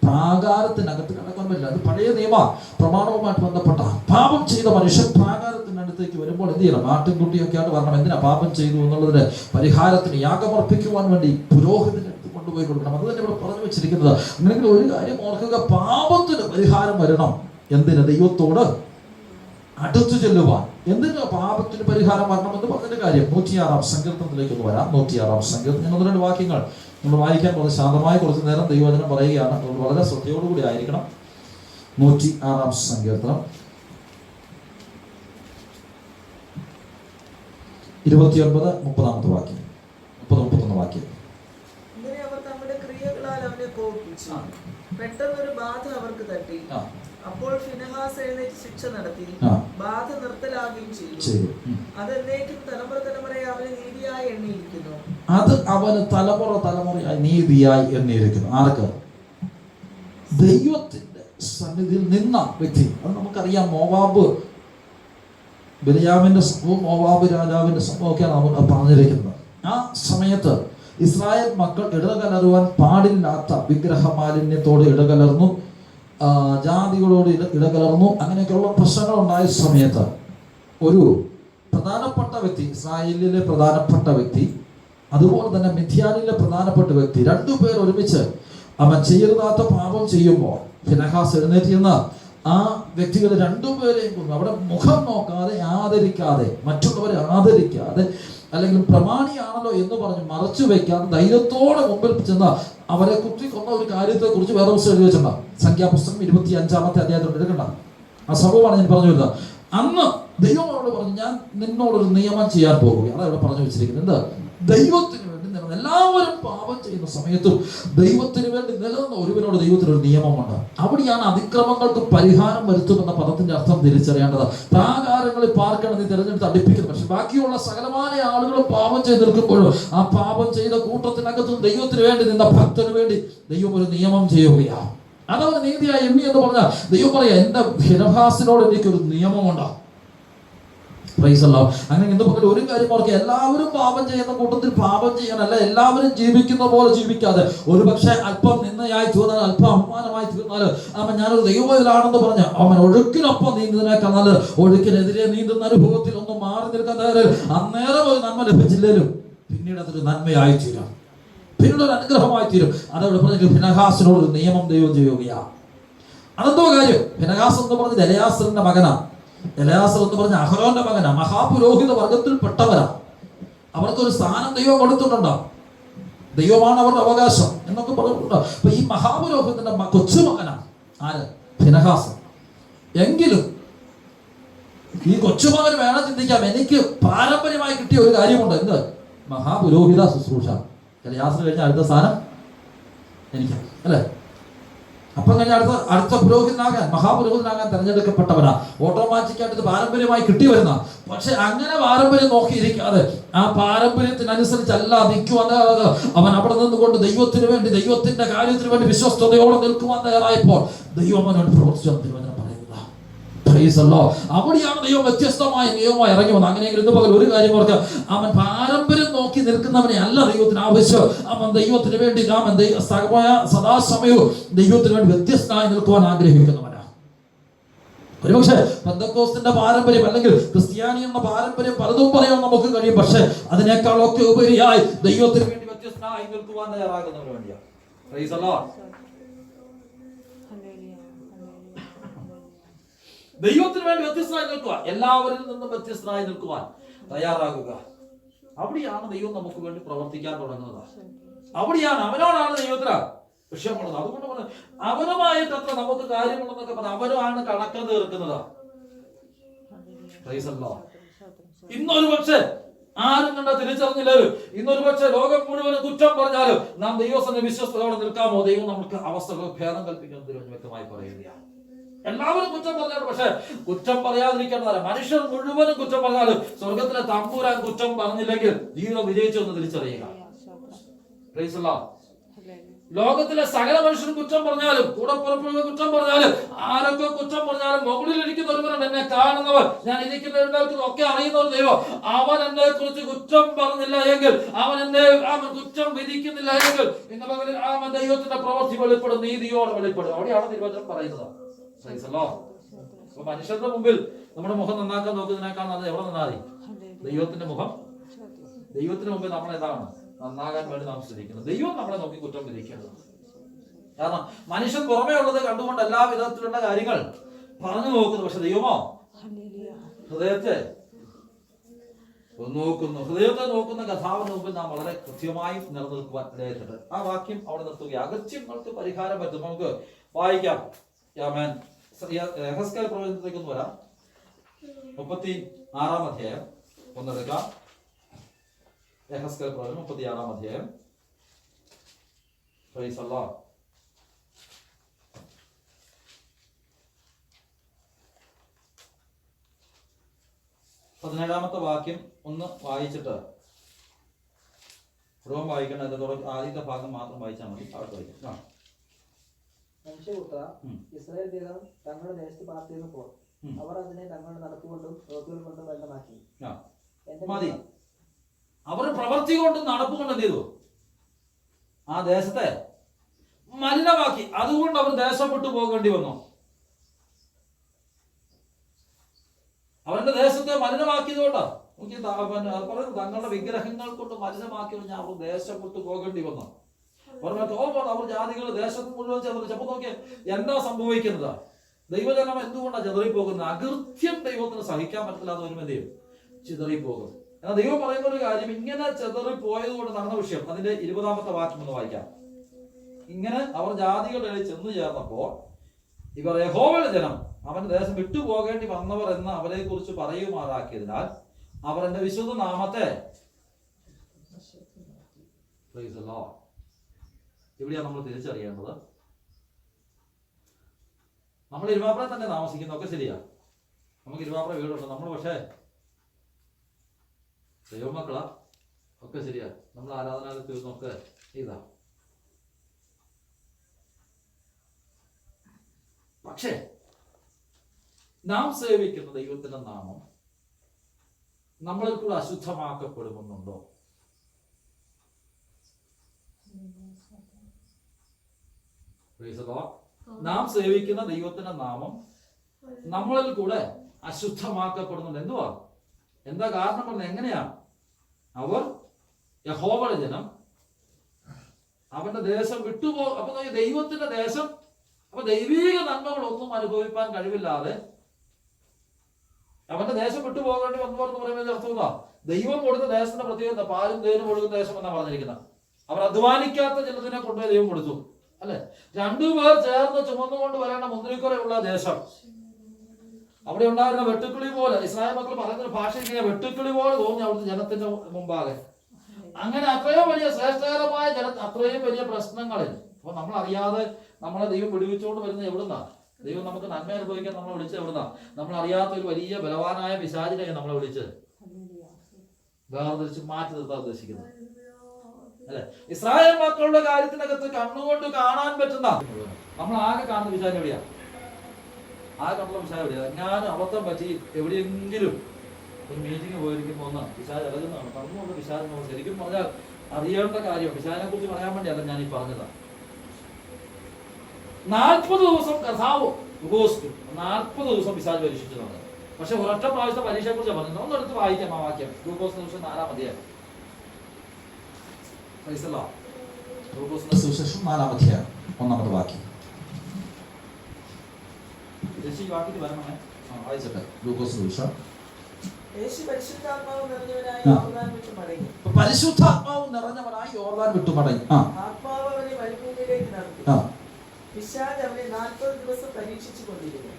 പ്രാകാരത്തിനകത്ത് കടക്കാൻ പറ്റില്ല. അത് പഴയ നിയമ പ്രമാണവുമായിട്ട് ബന്ധപ്പെട്ട പാപം ചെയ്ത മനുഷ്യൻ പ്രാകാരത്തിനടുത്തേക്ക് വരുമ്പോൾ എന്ത് ചെയ്യണം? ആട്ടിൻകുട്ടിയൊക്കെ ആയിട്ട് വരണം. എന്തിനാ പാപം ചെയ്തു എന്നുള്ളതിന് പരിഹാരത്തിന് യാഗമർപ്പിക്കുവാൻ വേണ്ടി പുരോഹിതന്റെ അടുത്ത് കൊണ്ടുപോയി കൊടുക്കണം. അത് തന്നെ ഇവിടെ പറഞ്ഞു വെച്ചിരിക്കുന്നത്. അല്ലെങ്കിൽ ഒരു കാര്യം ഓർക്കുക, പാപത്തിന് പരിഹാരം വരണം. എന്തിന്? ദൈവത്തോട് അടുത്തു ചെല്ലുവാൻ. എന്തിനാ പാപത്തിന് പരിഹാരം വരണം എന്ന് പറഞ്ഞതിന്റെ കാര്യം 106 സങ്കീർത്തനത്തിലേക്ക് ഒന്ന് വരാം. 106 സങ്കീർത്തനം. ഞാൻ 1-2 വാക്യങ്ങൾ നമ്മൾ വായിക്കാൻ വളരെ ശാന്തമായി കുറച്ച് നേരം ദൈവവചനം പറയുകയാണ്. നമ്മൾ വളരെ ശ്രദ്ധയോടുകൂടി ആയിരിക്കണം. 106 സങ്കീർത്തനം 29-30 വാക്യം, 30-31 വാക്യം. ഇങ്ങനെ അവർ തങ്ങളുടെ ക്രിയകളാൽ അവനെ കോപിച്ചു. പെട്ടെന്നൊരു ബാധ അവർക്ക് തട്ടി. അപ്പോൾ ഫിനെഹാസ് എഴുന്നേറ്റ് ശിക്ഷ നടത്തി ബാധ നിർത്തലാകുകയും ചെയ്തു. അതെന്നേക്കും തലമുറ തലമുറയെ അവന് നീതിയായി എണ്ണിയിരിക്കുന്നു. അത് അവന് തലമുറ തലമുറയായി നീതിയായി എണ്ണിയിരിക്കുന്നു. ആർക്ക്? ദൈവത്തിന്റെ സന്നിധിയിൽ നിന്ന വ്യക്തി. അത് നമുക്കറിയാം. മോവാബ്, ബിലയാമിന്റെ സംഭവം, മോവാബ് രാജാവിന്റെ സംഭവമൊക്കെയാണ് നമ്മൾ പറഞ്ഞിരിക്കുന്നത്. ആ സമയത്ത് ഇസ്രായേൽ മക്കൾ ഇടകലരുവാൻ പാടില്ലാത്ത വിഗ്രഹമാലിന്യത്തോട് ഇടകലർന്നു, ജാതികളോട് ഇടകലർന്നു. അങ്ങനെയൊക്കെയുള്ള പ്രശ്നങ്ങൾ ഉണ്ടായ സമയത്ത് ഒരു പ്രധാനപ്പെട്ട വ്യക്തി, ഇസ്രായേലിലെ പ്രധാനപ്പെട്ട വ്യക്തി, അതുപോലെ തന്നെ മിഥ്യാനിലെ പ്രധാനപ്പെട്ട വ്യക്തി, രണ്ടുപേർ ഒരുമിച്ച് അവൻ ചെയ്യരുതാത്ത പാപം ചെയ്യുമ്പോൾ ഫിനെഹാസ് എഴുന്നേറ്റ് ചെന്ന് ആ വ്യക്തികൾ രണ്ടുപേരെയും കൊന്നു. അവിടെ മുഖം നോക്കാതെ, ആദരിക്കാതെ, മറ്റുള്ളവരെ ആദരിക്കാതെ, അല്ലെങ്കിൽ പ്രമാണിയാണല്ലോ എന്ന് പറഞ്ഞ് മറച്ചു വെക്കാതെ ധൈര്യത്തോടെ മുമ്പിൽ ചെന്ന് അവരെ കുത്തിക്കൊന്ന ഒരു കാര്യത്തെ കുറിച്ച് വേറെ പുസ്തകം എഴുതി വെച്ചിട്ടുണ്ട്. സംഖ്യാപുസ്തകം 25-ാമത്തെ അധ്യായത്തോട് എടുക്കണ്ട. ആ സംഭവമാണ് ഞാൻ പറഞ്ഞു വരുന്നത്. അന്ന് ദൈവമോട് പറഞ്ഞു, ഞാൻ നിന്നോടൊരു നിയമം ചെയ്യാൻ പോകുകയാണ്. അതാണ് ഇവിടെ പറഞ്ഞു വെച്ചിരിക്കുന്നത്. എന്താ? ദൈവത്തിന് വേണ്ടി നിലനിന്ന് എല്ലാവരും പാപം ചെയ്യുന്ന സമയത്തും ദൈവത്തിന് വേണ്ടി നിലനിന്ന ഒരുവനോട് ദൈവത്തിനൊരു നിയമമുണ്ട്. അവിടെയാണ് അതിക്രമങ്ങൾക്ക് പരിഹാരം വരുത്തുമെന്ന പദത്തിന്റെ അർത്ഥം തിരിച്ചറിയേണ്ടത്. പ്രാകാരങ്ങളിൽ പാർക്കണം നീ തിരഞ്ഞെടുത്ത് അടുപ്പിക്കുന്നത്. പക്ഷെ ബാക്കിയുള്ള സകലമായ ആളുകളും പാപം ചെയ്ത് നിൽക്കുമ്പോഴും ആ പാപം ചെയ്ത കൂട്ടത്തിനകത്തും ദൈവത്തിന് വേണ്ടി നിന്ന ഭക്തന് വേണ്ടി ദൈവം ഒരു നിയമം ചെയ്യുകയാണ്. അതവന് നീതിയായി എണ്ണി എന്ന് പറഞ്ഞാൽ ദൈവം പറയാ, എന്റെ ഫിനെഹാസിനോട് എനിക്കൊരു നിയമമുണ്ടോ. അങ്ങനെ എന്ത് പകരം ഒരു കാര്യം ഓർക്കുക, എല്ലാവരും പാപം ചെയ്യുന്ന കൂട്ടത്തിൽ പാപം ചെയ്യാനല്ല, എല്ലാവരും ജീവിക്കുന്ന പോലെ ജീവിക്കാതെ, ഒരു പക്ഷെ അല്പം നിന്നയായി തീർന്നാൽ, അല്പം അപമാനമായി തീർന്നാൽ, അവൻ ഞാനൊരു ദൈവത്തിലാണെന്ന് പറഞ്ഞ് അവൻ ഒഴുക്കിനൊപ്പം നീന്തുന്നതിനേക്കാൾ നല്ലത് ഒഴുക്കിനെതിരെ നീന്തുന്ന അനുഭവത്തിൽ ഒന്നും മാറി നിൽക്കാൻ തയ്യാറായാൽ അന്നേരം ഒരു നന്മ ലഭിച്ചില്ലേലും പിന്നീട് അതൊരു നന്മയായി തീരും, പിന്നീട് ഒരു അനുഗ്രഹമായി തീരും. അതവിടെ പറഞ്ഞ ഫിനെഹാസിനോട് ഒരു നിയമം ദൈവം ചെയ്യുകയാണ്. അതെന്തോ കാര്യം? ഫിനെഹാസ് എന്ന് പറഞ്ഞത് എലയാസറിന്റെ മകനാണ്. എലയാസർ എന്ന് പറഞ്ഞ അഹരോന്റെ മകനാ, മഹാപുരോഹിത വർഗത്തിൽപ്പെട്ടവരാ. അവർക്കൊരു സ്ഥാനം ദൈവം കൊടുത്തിട്ടുണ്ടോ? ദൈവമാണ് അവരുടെ അവകാശം എന്നൊക്കെ പറഞ്ഞിട്ടുണ്ട്. അപ്പൊ ഈ മഹാപുരോഹിതന്റെ കൊച്ചുമകനാണ് ആര്? ഫിനെഹാസ്. എങ്കിലും ഈ കൊച്ചുമകന് വേണം ചിന്തിക്കാം, എനിക്ക് പാരമ്പര്യമായി കിട്ടിയ ഒരു കാര്യമുണ്ട്. എന്ത്? മഹാപുരോഹിത ശുശ്രൂഷ. എലയാസർ കഴിഞ്ഞ അടുത്ത സ്ഥാനം എനിക്ക്, അല്ലേ? അപ്പം കഴിഞ്ഞ അടുത്ത പുരോഹിതനാകാൻ, മഹാപുരോഹിതനാകാൻ തെരഞ്ഞെടുക്കപ്പെട്ടവനാ. ഓട്ടോമാറ്റിക്കായിട്ട് ഇത് പാരമ്പര്യമായി കിട്ടി വരുന്ന. പക്ഷെ അങ്ങനെ പാരമ്പര്യം നോക്കിയിരിക്കാതെ ആ പാരമ്പര്യത്തിനനുസരിച്ചല്ല നിൽക്കുവാൻ അവൻ അവിടെ നിന്നുകൊണ്ട് ദൈവത്തിന് വേണ്ടി, ദൈവത്തിന്റെ കാര്യത്തിന് വേണ്ടി വിശ്വസ്തയോടെ നിൽക്കുവാൻ തയ്യാറായപ്പോൾ ദൈവം അവനോട് പ്രവർത്തിച്ചു പറയുന്നത്. അവിടെയാണ് ദൈവം വ്യത്യസ്തമായ നിയമമായി ഇറങ്ങി വന്നത്. അങ്ങനെയെങ്കിൽ ഇന്ന് പകൽ ഒരു കാര്യം ഓർക്കുക, അവൻ പാരമ്പര്യം നോക്കി നിൽക്കുന്നവനെ അല്ല ദൈവത്തിന് ആവശ്യം. അവൻ ദൈവത്തിന് വേണ്ടി സദാസമയവും ദൈവത്തിന് വേണ്ടി വ്യത്യസ്തമായി നിൽക്കുവാൻ ആഗ്രഹിക്കുന്നവനാണ്. ഒരുപക്ഷെ പെന്തക്കോസ്തിന്റെ പാരമ്പര്യം അല്ലെങ്കിൽ ക്രിസ്ത്യാനി എന്ന പാരമ്പര്യം പലതും പറയാൻ നമുക്ക് കഴിയും. പക്ഷെ അതിനേക്കാളൊക്കെ ഉപരിയായി ദൈവത്തിന് വേണ്ടി വ്യത്യസ്തമായി നിൽക്കുവാൻ തയ്യാറാകുന്നവന് വേണ്ടിയാണ്. Price the Lord. ദൈവത്തിന് വേണ്ടി വ്യത്യസ്തമായി നിൽക്കുക, എല്ലാവരിൽ നിന്നും വ്യത്യസ്തമായി നിൽക്കുവാൻ തയ്യാറാകുക. അവിടെയാണ് ദൈവം നമുക്ക് വേണ്ടി പ്രവർത്തിക്കാൻ തുടങ്ങുന്നത്. അവിടെയാണ് അവനോടാണ് ദൈവത്തിന് വിഷയമുള്ളത്. അതുകൊണ്ട് അവനുമായിട്ട് അത്ര നമുക്ക് കാര്യമുള്ളതൊക്കെ പറഞ്ഞാൽ അവനുമാണ് കണക്ക് തീർക്കുന്നത്. ഇന്നൊരു പക്ഷേ ആരും കണ്ട തിരിച്ചറിഞ്ഞില്ലാലും, ഇന്നൊരു പക്ഷേ ലോകം മുഴുവനും കുറ്റം പറഞ്ഞാലും നാം ദൈവത്തിന്റെ വിശ്വസ്തയോടെ നിൽക്കാമോ? ദൈവം നമുക്ക് അവസ്ഥകൾ ഭേദം കൽപ്പിക്കുന്നതിന് വ്യക്തമായി പറയുകയാണ്. എല്ലാവരും കുറ്റം പറഞ്ഞാലും, പക്ഷെ കുറ്റം പറയാതിരിക്കേണ്ടതല്ല. മനുഷ്യർ മുഴുവനും കുറ്റം പറഞ്ഞാലും സ്വർഗത്തിലെ തമ്പുരാൻ കുറ്റം പറഞ്ഞില്ലെങ്കിൽ ജീവിതം വിജയിച്ചു എന്ന് തിരിച്ചറിയുക. Price the Lord. ലോകത്തിലെ സകല മനുഷ്യരും കുറ്റം പറഞ്ഞാലും, കൂടെ പുറപ്പെടുന്ന കുറ്റം പറഞ്ഞാലും, ആരൊക്കെ കുറ്റം പറഞ്ഞാലും, മുകളിലിരിക്കുന്ന ഒരുവൻ എന്നെ കാണുന്നവർ, ഞാൻ ഇരിക്കുന്നവർക്ക് ഒക്കെ അറിയുന്ന ഒരു ദൈവം, അവൻ എന്നെ കുറിച്ച് കുറ്റം പറഞ്ഞില്ല എങ്കിൽ, അവൻ കുറ്റം വിധിക്കുന്നില്ല എങ്കിൽ, ഇന്ന് പകലിൽ അവൻ ദൈവത്തിന്റെ പ്രവൃത്തി വെളിപ്പെടും, നീതിയോടെ വെളിപ്പെടും. അവിടെയാണ് തിരുവചനം പറയുന്നത്. അപ്പൊ മനുഷ്യരുടെ മുമ്പിൽ നമ്മുടെ മുഖം നന്നാക്കാൻ നോക്കുന്നതിനേക്കാൾ നല്ലത് എവിടെ നിന്നാതി? ദൈവത്തിന്റെ മുഖം. ദൈവത്തിന് മുമ്പിൽ നമ്മൾ ഏതാണ് നന്നാകാൻ വേണ്ടി നാം ശ്രദ്ധിക്കുന്നത്. ദൈവം നമ്മളെ നോക്കി കുറ്റം വിധിക്കരുത്. കാരണം മനുഷ്യൻ പുറമേ ഉള്ളത് കണ്ടുകൊണ്ട് എല്ലാ വിധത്തിലുള്ള കാര്യങ്ങൾ പറഞ്ഞു നോക്കുന്നു. പക്ഷെ ദൈവമോ ഹൃദയത്തെ നോക്കുന്നു. ഹൃദയത്തെ നോക്കുന്ന കഥാവിന് മുമ്പിൽ നാം വളരെ കൃത്യമായും നിലനിൽക്കുവാൻ ഇടയായിട്ടുണ്ട്. ആ വാക്യം അവിടെ നിർത്തുക. അകത്യങ്ങൾക്ക് പരിഹാരം പറ്റും. നമുക്ക് വായിക്കാം. യെഹെസ്കേൽ പ്രവചനത്തിലേക്കൊന്ന് വരാം. 36-ാം അധ്യായം ഒന്നെടുക്കാം. യെഹെസ്കേൽ പ്രവചനം 36-ാം അധ്യായം. പ്രൈസ് അല്ലാഹ്. പതിനേഴാമത്തെ വാക്യം ഒന്ന് വായിച്ചിട്ട് റോം വായിക്കണം. അതിന്റെ ആദ്യത്തെ ഭാഗം മാത്രം വായിച്ചാൽ മതി. അവിടെ വായിക്കാം. മനുഷ്യപുത്ര, ഇസ്രായേൽ ദേഹം തങ്ങളുടെ ദേശത്ത് പാർത്തിരുന്നപ്പോൾ അവർ അതിനെ തങ്ങളുടെ നടപ്പുകൊണ്ടും പ്രവൃത്തികൾ കൊണ്ടും വെള്ളമാക്കി. മതി. അവർ പ്രവൃത്തി കൊണ്ടും നടപ്പുകൊണ്ട് എന്ത് ചെയ്തു? ആ ദേശത്തെ മലിനമാക്കി. അതുകൊണ്ട് അവർ ദേശം വിട്ടു പോകേണ്ടി വന്നു. അവരുടെ ദേശത്തെ മലിനമാക്കിയതുകൊണ്ടാ തങ്ങളുടെ വിഗ്രഹങ്ങൾ കൊണ്ട് മലിനമാക്കി കഴിഞ്ഞാൽ അവർ ദേശം വിട്ടു പോകേണ്ടി വന്നു. അവർ ജാതികൾ ദേശത്ത് മുഴുവൻ ചെതറി. അപ്പൊ നോക്കിയാൽ എന്താ സംഭവിക്കുന്നത്? ദൈവജനം എന്തുകൊണ്ടാണ് ചെതറിപ്പോകുന്നത്? അകൃത്യം ദൈവത്തിന് സഹിക്കാൻ പറ്റില്ലാതെ വരുമ്പോൾ എന്ത് ചെയ്യും? ചിതറിപ്പോകും. എന്നാൽ ദൈവം പറയുന്ന ഒരു കാര്യം, ഇങ്ങനെ ചെതറിപ്പോയത് കൊണ്ട് നടന്ന വിഷയം അതിന്റെ 20-ാമത്തെ വാക്യം ഒന്ന് വായിക്കാം. ഇങ്ങനെ അവർ ജാതികളുടെ ഇടയിൽ ചെന്നു ചേർന്നപ്പോൾ ഇവർ യഹോവയുടെ ജനം അവന്റെ ദേശം വിട്ടുപോകേണ്ടി വന്നവർ എന്ന് അവരെ കുറിച്ച് പറയുമാറാക്കിയതിനാൽ അവർ എന്റെ വിശുദ്ധ നാമത്തെ ഇവിടെയാണ് നമ്മൾ തിരിച്ചറിയേണ്ടത്. നമ്മൾ ഇരുവാപ്ര തന്നെ താമസിക്കുന്ന ഒക്കെ ശരിയാ. നമുക്ക് ഇരുവാപ്ര വീടുണ്ട്. നമ്മൾ പക്ഷേ ദൈവമക്കളാ ഒക്കെ ശരിയാ. നമ്മൾ ആരാധനാലയത്തിൽ തീർന്നൊക്കെ ഇതാ. പക്ഷേ നാം സേവിക്കുന്ന ദൈവത്തിന്റെ നാമം നമ്മളിൽ കൂടെ അശുദ്ധമാക്കപ്പെടുമെന്നുണ്ടോ? നാം സേവിക്കുന്ന ദൈവത്തിന്റെ നാമം നമ്മളിൽ കൂടെ അശുദ്ധമാക്കപ്പെടുന്നുണ്ട്. എന്തുവാ? എന്താ കാരണം പറഞ്ഞത്? എങ്ങനെയാ? അവർ യഹോവയുടെ ജനം അവന്റെ ദേശം അപ്പൊ ദൈവത്തിന്റെ ദേശം. അപ്പൊ ദൈവീക നന്മകളൊന്നും അനുഭവിക്കാൻ കഴിവില്ലാതെ അവന്റെ ദേശം വിട്ടുപോകേണ്ടി വന്നു എന്ന് പറയുന്നത് അർത്ഥം എന്താ? ദൈവം കൊടുത്ത ദേശത്തിന്റെ പ്രത്യേകത പാലും തേനും ഒഴുകുന്ന ദേശം എന്നാ പറഞ്ഞിരിക്കുന്നത്. അവർ അധ്വാനിക്കാത്ത ചിലതിനെ കൊണ്ടുപോയി ദൈവം കൊടുത്തു, അല്ലെ? രണ്ടുപേർ ചേർന്ന് ചുമന്നുകൊണ്ട് വരേണ്ട മുന്തിരിക്കുറയുള്ള ദേശം. അവിടെ ഉണ്ടായിരുന്ന വെട്ടുക്കിളി പോലെ, ഇസ്രായേൽ മക്കൾ പറയുന്ന ഭാഷ ഇങ്ങനെ വെട്ടുക്കിളി പോലെ തോന്നി അവിടുത്തെ ജനത്തിന്റെ മുമ്പാകെ. അങ്ങനെ അത്രയും വലിയ ശ്രേഷ്ഠകരമായ അത്രയും വലിയ പ്രശ്നങ്ങളിൽ അപ്പൊ നമ്മൾ അറിയാതെ നമ്മളെ ദൈവം വിടുവിച്ചുകൊണ്ട് വരുന്നത് എവിടുന്നാ? ദൈവം നമുക്ക് നന്മ അനുഭവിക്കാൻ നമ്മളെ വിളിച്ചത് എവിടുന്നാ? നമ്മൾ അറിയാത്ത ഒരു വലിയ ബലവാനായ പിശാചിനെ നമ്മളെ വിളിച്ച് വേർതിരിച്ച് മാറ്റി നിർത്താൻ ഉദ്ദേശിക്കുന്നത്, അല്ലെ? ഇസ്രായേൽ മക്കളുടെ കാര്യത്തിനകത്ത് കണ്ണുകൊണ്ട് കാണാൻ പറ്റുന്ന നമ്മൾ ആകെ കാണുന്ന പിശാച് എവിടെയാ? ആകെ കണ്ടുള്ള പിശാച് എവിടെയാ? ഞാൻ അബദ്ധം പറ്റി എവിടെയെങ്കിലും ഒരു മീറ്റിംഗ് പോയിരിക്കുമ്പോൾ ഒന്ന് പിശാച് ഇളകുന്നതാണ്. കണ്ണുകൊണ്ട് പിശാച് നമ്മൾ ശരിക്കും പറഞ്ഞാൽ അറിയേണ്ട കാര്യം. പിശാചിനെ കുറിച്ച് പറയാൻ വേണ്ടിയല്ല ഞാൻ ഈ പറഞ്ഞതാണ്. 40 ദിവസം കഥാവ് ഉപവസിക്കും. 40 ദിവസം പിശാച് പരീക്ഷിച്ചതാണ്. പക്ഷെ ഒരൊറ്റ പ്രാവശ്യത്തെ പരീക്ഷയെ കുറിച്ച് പറഞ്ഞു. ഒന്നെടുത്ത് വായിക്കാം ആ വാക്യം. ലൂക്കോസ് സുവിശേഷം 4-ാം അധ്യായം. ലൂക്കോസിന്റെ സുവിശേഷം 4-ാം അധ്യായം 1-ാമത്തെ വാക്യം. വാക്യത്തിൽ വരണമേ. വായിച്ചട്ടെ. ലൂക്കോസ് സുവിശേഷം. പരിശുദ്ധാത്മാവ് നിറഞ്ഞവനായി യോർദാൻ വിട്ടു മടങ്ങി. ആത്മാവ് അവനെ മരുഭൂമിയിലേക്ക് നടത്തി. പിശാച് അവനെ 40 ദിവസം പരീക്ഷിച്ചു കൊണ്ടിരുന്നു.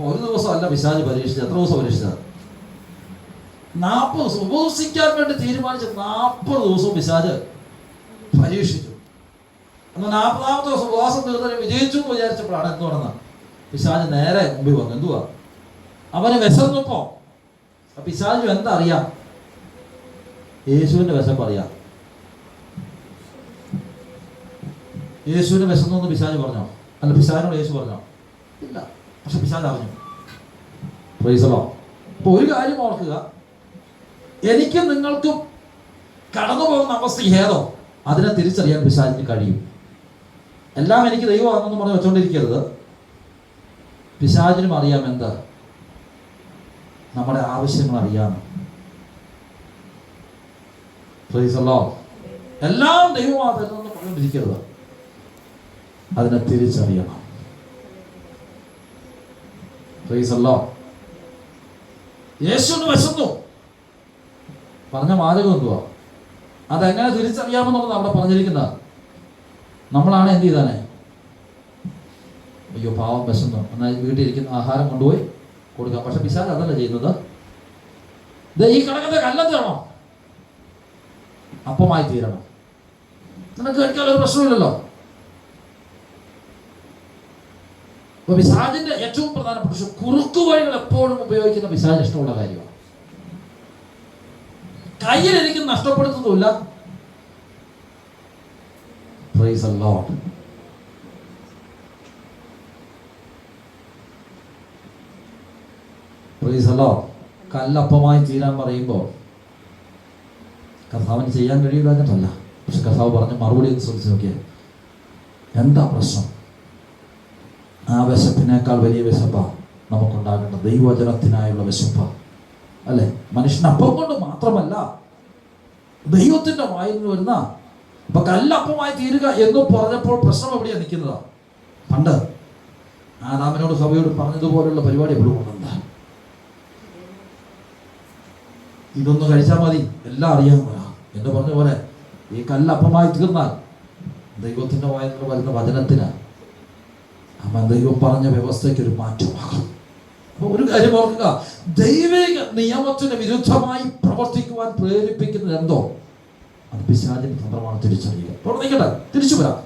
ഒരു ദിവസം അല്ല പിശാച് പരീക്ഷിച്ചത്. എത്ര ദിവസം പരീക്ഷിച്ചത്? 40 ദിവസം. ഉപവസിക്കാൻ വേണ്ടി തീരുമാനിച്ച 40 ദിവസവും പിശാച് പരീക്ഷിച്ചു. എന്നാൽ 40-ാമത്തെ ദിവസം ഉപവാസം തീർന്നതിന് വിജയിച്ചു എന്ന് വിചാരിച്ചപ്പോഴാണ് എന്ത് നടന്ന? പിശാച് നേരെ മുമ്പിൽ വന്നു. എന്തുവാ? അവന് വിശന്നപ്പോ പിശാചു എന്താ അറിയാം? യേശുവിന്റെ വിശപ്പ് അറിയാം. യേശുവിന് വിശന്നു എന്ന് പിശാച് പറഞ്ഞോ? അല്ല, പിശാചിനോട് യേശു പറഞ്ഞോ? ഇല്ല. പക്ഷെ പിശാച് അറിഞ്ഞു. Price the Lord. അപ്പോൾ ഒരു കാര്യം ഓർക്കുക, എനിക്കും നിങ്ങൾക്കും കടന്നു പോകുന്ന അവസ്ഥ ഏതോ അതിനെ തിരിച്ചറിയാൻ പിശാചിന് കഴിയും. എല്ലാം എനിക്ക് ദൈവമാണെന്ന് പറഞ്ഞ് വെച്ചോണ്ടിരിക്കരുത്. പിശാചിനും അറിയാം എന്താ നമ്മുടെ ആവശ്യങ്ങൾ അറിയാം. Price the Lord. എല്ലാം ദൈവമാണെന്ന് പറഞ്ഞുകൊണ്ടിരിക്കരുത്, അതിനെ തിരിച്ചറിയണം. Price the Lord. യേശുവിന് വിശന്നു പറഞ്ഞ വാചകം എന്തുവാ? അതെങ്ങനെ തിരിച്ചറിയാമെന്നുള്ളത് അവിടെ പറഞ്ഞിരിക്കുന്നത്. നമ്മളാണ് എന്ത് ചെയ്താനെ? അയ്യോ പാവം വിശന്നു, എന്നാൽ വീട്ടിലിരിക്കുന്ന ആഹാരം കൊണ്ടുപോയി കൊടുക്കാം. പക്ഷെ പിശാച് അതല്ല ചെയ്യുന്നത്. ഈ കിടക്കുന്ന കല്ലെന്താണോ അപ്പമായി തീരണം. നിനക്ക് കഴിക്കാനൊരു പ്രശ്നമില്ലല്ലോ. അപ്പൊ പിശാചിന്റെ ഏറ്റവും പ്രധാനപ്പെട്ട കുറുക്കു വഴികൾ എപ്പോഴും ഉപയോഗിക്കുന്ന പിശാചിന് ഇഷ്ടമുള്ള കാര്യമാണ്. കയ്യിലെനിക്ക് നഷ്ടപ്പെടുത്തുന്നില്ല. Praise the lord. Praise the lord. കല്ലപ്പമായി തീരാൻ പറയുമ്പോൾ കർത്താവിന് ചെയ്യാൻ കഴിയില്ല എന്നിട്ടല്ല, പക്ഷെ കർത്താവ് പറഞ്ഞ മറുപടി ഒന്ന് ശ്രദ്ധിച്ച് നോക്കിയാൽ എന്താ പ്രശ്നം? ആ വിശപ്പിനേക്കാൾ വലിയ വിശപ്പാണ് നമുക്കുണ്ടാകേണ്ട ദൈവവചനത്തിനായുള്ള വിശപ്പ, അല്ലെ? മനുഷ്യനപ്പം കൊണ്ട് മാത്രമല്ല ദൈവത്തിന്റെ വായിൽ നിന്ന് വരുന്ന. അപ്പൊ കല്ലപ്പമായി തീരുക എന്ന് പറഞ്ഞപ്പോൾ പ്രശ്നം എവിടെയാണ് നിൽക്കുന്നതാ? പണ്ട് ആദാമിനോട് ഹവ്വയോട് പറഞ്ഞതുപോലുള്ള പരിപാടി എപ്പോഴും കൊണ്ടെന്താ? ഇതൊന്ന് കഴിച്ചാൽ മതി, എല്ലാം അറിയാവുന്ന എന്ന് പറഞ്ഞ പോലെ ഈ കല്ലപ്പമായി തീർന്നാൽ ദൈവത്തിന്റെ വായിൽ നിന്ന് വരുന്ന വചനത്തിന് ദൈവം പറഞ്ഞ വ്യവസ്ഥയ്ക്ക് ഒരു മാറ്റമാകും. അപ്പൊ ഒരു കാര്യം ഓർക്കുക, ദൈവിക നിയമത്തിന് വിരുദ്ധമായി പ്രവർത്തിക്കുവാൻ പ്രേരിപ്പിക്കുന്നത് എന്തോ അത് പിശാചിന്റെ തന്ത്രമാണ്. തിരിച്ചറിയുക. നിൽക്കട്ടെ, തിരിച്ചു വരാം.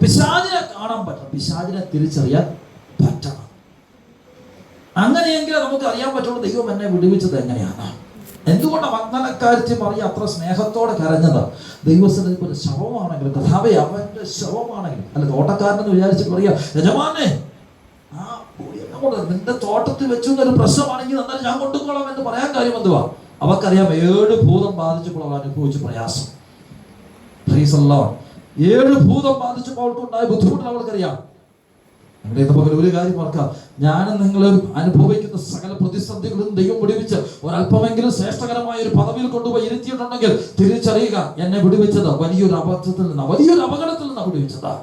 പിശാചിനെ കാണാൻ പറ്റണം, പിശാചിനെ തിരിച്ചറിയാൻ പറ്റണം. അങ്ങനെയെങ്കിലും നമുക്ക് അറിയാൻ പറ്റുള്ളൂ ദൈവം എന്നെ വിടുവിച്ചത് എങ്ങനെയാണ്. എന്തുകൊണ്ടാണ് മഗ്ദലക്കാരത്തി മറിയ അത്ര സ്നേഹത്തോടെ കരഞ്ഞത്? ദൈവസ്ഥ ഒരു ശവമാണെങ്കിലും, കഥാവേ അവന്റെ ശവമാണെങ്കിലും, അല്ല തോട്ടക്കാരനെന്ന് വിചാരിച്ചിട്ട് പറയാ, യജമാനെ നിന്റെ തോട്ടത്തിൽ വെച്ചു എന്നൊരു പ്രശ്നമാണെങ്കിൽ എന്നാൽ ഞാൻ കൊണ്ടുപോകണം എന്ന് പറയാൻ കാര്യം എന്തുവാ? അവക്കറിയാം 7 ഭൂതം ബാധിച്ചപ്പോൾ അവൾ അനുഭവിച്ച പ്രയാസം. 7 ഭൂതം ബാധിച്ചപ്പോൾ അവൾക്കുണ്ടായ ബുദ്ധിമുട്ട് അവൾക്കറിയാം. നമ്മുടെ പകൽ ഒരു കാര്യം ഓർക്കാം, ഞാനും നിങ്ങളും അനുഭവിക്കുന്ന സകല പ്രതിസന്ധികളും ദൈവം വിടുവിച്ച് ഒരല്പമെങ്കിലും ശ്രേഷ്ഠകരമായ ഒരു പദവിയിൽ കൊണ്ടുപോയി ഇരുത്തിയിട്ടുണ്ടെങ്കിൽ തിരിച്ചറിയുക, എന്നെ വിടുവിച്ചത് വലിയൊരു അബദ്ധത്തിൽ നിന്ന്, വലിയൊരു അപകടത്തിൽ നിന്ന് വിടുവിച്ചതാ.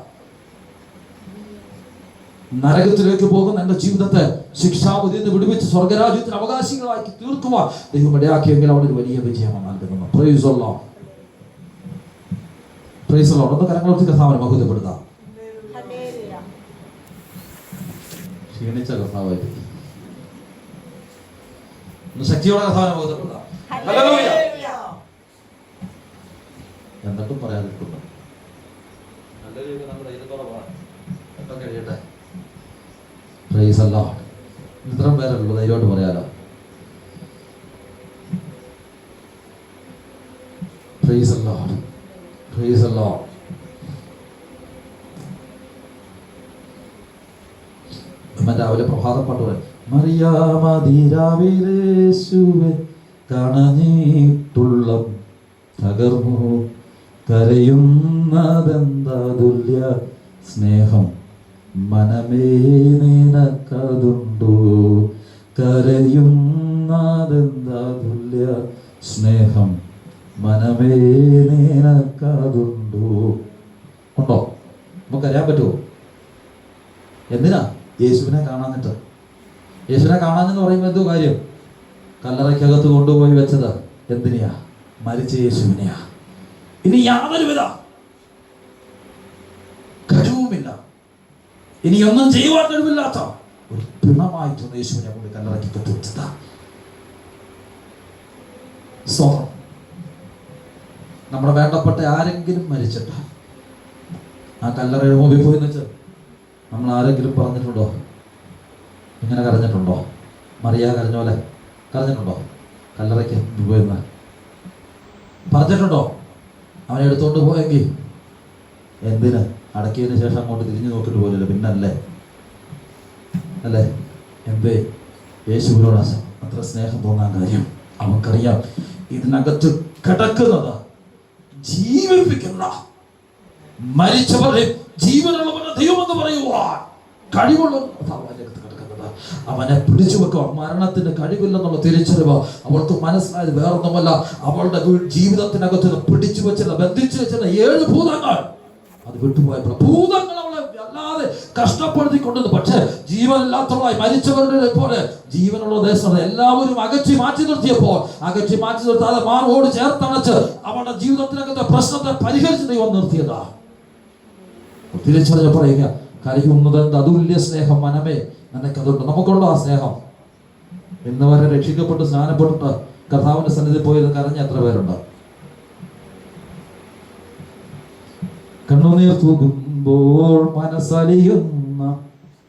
നരകത്തിലേക്ക് പോകുന്ന എന്റെ ജീവിതത്തെ ശിക്ഷാവിധിയിൽ നിന്ന് വിടുവിച്ച് സ്വർഗരാജ്യത്തിന് അവകാശികളാക്കി തീർക്കുവാൻ ദൈവം ഇടയാക്കിയെങ്കിൽ അവിടെ ഒരു വലിയ വിജയമാണ് നൽകുന്നത്. Price the lord. Praise the Lord. ഒന്ന് കരങ്ങളോർത്തി കർത്താവിനെ മഹത്വപ്പെടുത്താം. ക്ഷീണിച്ച കർത്താവായിട്ട് ഒന്ന് ശക്തിയോടെ കർത്താവിനെ മഹത്വപ്പെടുത്താം. ഹല്ലേലൂയ. എന്നിട്ടും പറയാതിരിക്കുന്നു. ഹല്ലേലൂയ. നമ്മുടെ ധൈര്യത്തോടെ പോകാം. എപ്പം കഴിയട്ടെ. Price the Lord. ഇത്രയും പേരുള്ളൂ, ധൈര്യമായിട്ട് പറയാലോ. Price the lord. Praise the Lord. രാവിലെ പ്രഭാതപ്പാട്ട് പറയും, മറിയാമതിരാവിലേശുവെ കണഞ്ഞിട്ടുള്ള തകർന്നു കരയുന്നതെന്താതുല്യ സ്നേഹം മനമേ നിനക്കതുണ്ടോ? കരയുന്നതെന്താതുല്യ സ്നേഹം മനമേ നിനക്കതുണ്ടോ? ഉണ്ടോ? നമുക്കറിയാൻ പറ്റുമോ? എന്തിനാ? യേശുവിനെ കാണാഞ്ഞിട്ട്. യേശുവിനെ കാണാഞ്ഞെന്ന് പറയുമ്പോൾ എന്തോ കാര്യം? കല്ലറയ്ക്കകത്ത് കൊണ്ടുപോയി വെച്ചത് എന്തിനെയാ? മരിച്ച യേശുവിനെയാ. ഇനി യാതൊരുവിധ കഴിവുമില്ല, ഇനി ഒന്നും ചെയ്യുവാൻ കഴിവില്ലാത്ത ഒരു പിണമായിട്ടൊന്ന് യേശുവിനെ കൊണ്ട് കല്ലറയ്ക്കകത്ത് വെച്ചതാ. സ്തോത്രം. നമ്മുടെ വേണ്ടപ്പെട്ട ആരെങ്കിലും മരിച്ചിട്ട് ആ കല്ലറയുടെ മുമ്പിൽ പോയി വെച്ച് നമ്മൾ ആരെങ്കിലും പറഞ്ഞിട്ടുണ്ടോ? ഇങ്ങനെ കരഞ്ഞിട്ടുണ്ടോ? മറിയ കരഞ്ഞ പോലെ കരഞ്ഞിട്ടുണ്ടോ? കല്ലറയ്ക്ക് പോയെന്ന് പറഞ്ഞിട്ടുണ്ടോ? അവനെ എടുത്തുകൊണ്ട് പോയെങ്കിൽ എന്തിന്? അടക്കിയതിന് ശേഷം അങ്ങോട്ട് തിരിഞ്ഞു നോക്കിട്ട് പോലല്ലോ, പിന്നല്ലേ അല്ലേ? എന്തേ യേശുവിനോട് അത്ര സ്നേഹം തോന്നാൻ കാര്യം? അവൻക്കറിയാം ഇതിനകത്ത് കിടക്കുന്നത് ജീവിപ്പിക്കുന്ന, മരിച്ചവരെ ജീവനുള്ളവരുടെ ദൈവമെന്ന് പറയുവാൻ കഴിവുള്ള കിടക്കുന്നത്. അവനെ പിടിച്ചു വെക്കുക. മരണത്തിന് കഴിവില്ലെന്നുള്ള തിരിച്ചറിവ് അവൾക്ക് മനസ്സിലായത് വേറൊന്നുമല്ല. അവളുടെ ജീവിതത്തിനകത്ത് പിടിച്ചു വെച്ചിരുന്ന, ബന്ധിച്ചു വെച്ചിരുന്ന 7 ഭൂതങ്ങൾ അത് വിട്ടുപോയപ്പോൾ ഭൂതങ്ങൾ അവളെ അല്ലാതെ കഷ്ടപ്പെടുത്തിക്കൊണ്ടത്. പക്ഷെ ജീവനില്ലാത്തവളായി മരിച്ചവരുടെ പോലെ ജീവനുള്ള ദേശം എല്ലാവരും അകറ്റി മാറ്റി നിർത്തിയപ്പോൾ, അകറ്റി മാറ്റി നിർത്താതെ മാറോട് ചേർത്തണച്ച് അവളുടെ ജീവിതത്തിനകത്തെ പ്രശ്നത്തെ പരിഹരിച്ച് ദൈവം നിർത്തിയതാ. തിരിച്ചറിഞ്ഞ പറയുക, കരയുന്നത് അതുല്യ സ്നേഹം മനമേ നിനക്കതുണ്ട്. നമുക്കുണ്ടോ ആ സ്നേഹം? ഇന്ന് വരെ രക്ഷിക്കപ്പെട്ട് സ്നാനപ്പെട്ടിട്ട് കർത്താവിന്റെ സന്നിധി പോയത് കരഞ്ഞ എത്ര പേരുണ്ട്? കണ്ണുനീർ തൂകുമ്പോൾ മനസ്സലിയുന്ന,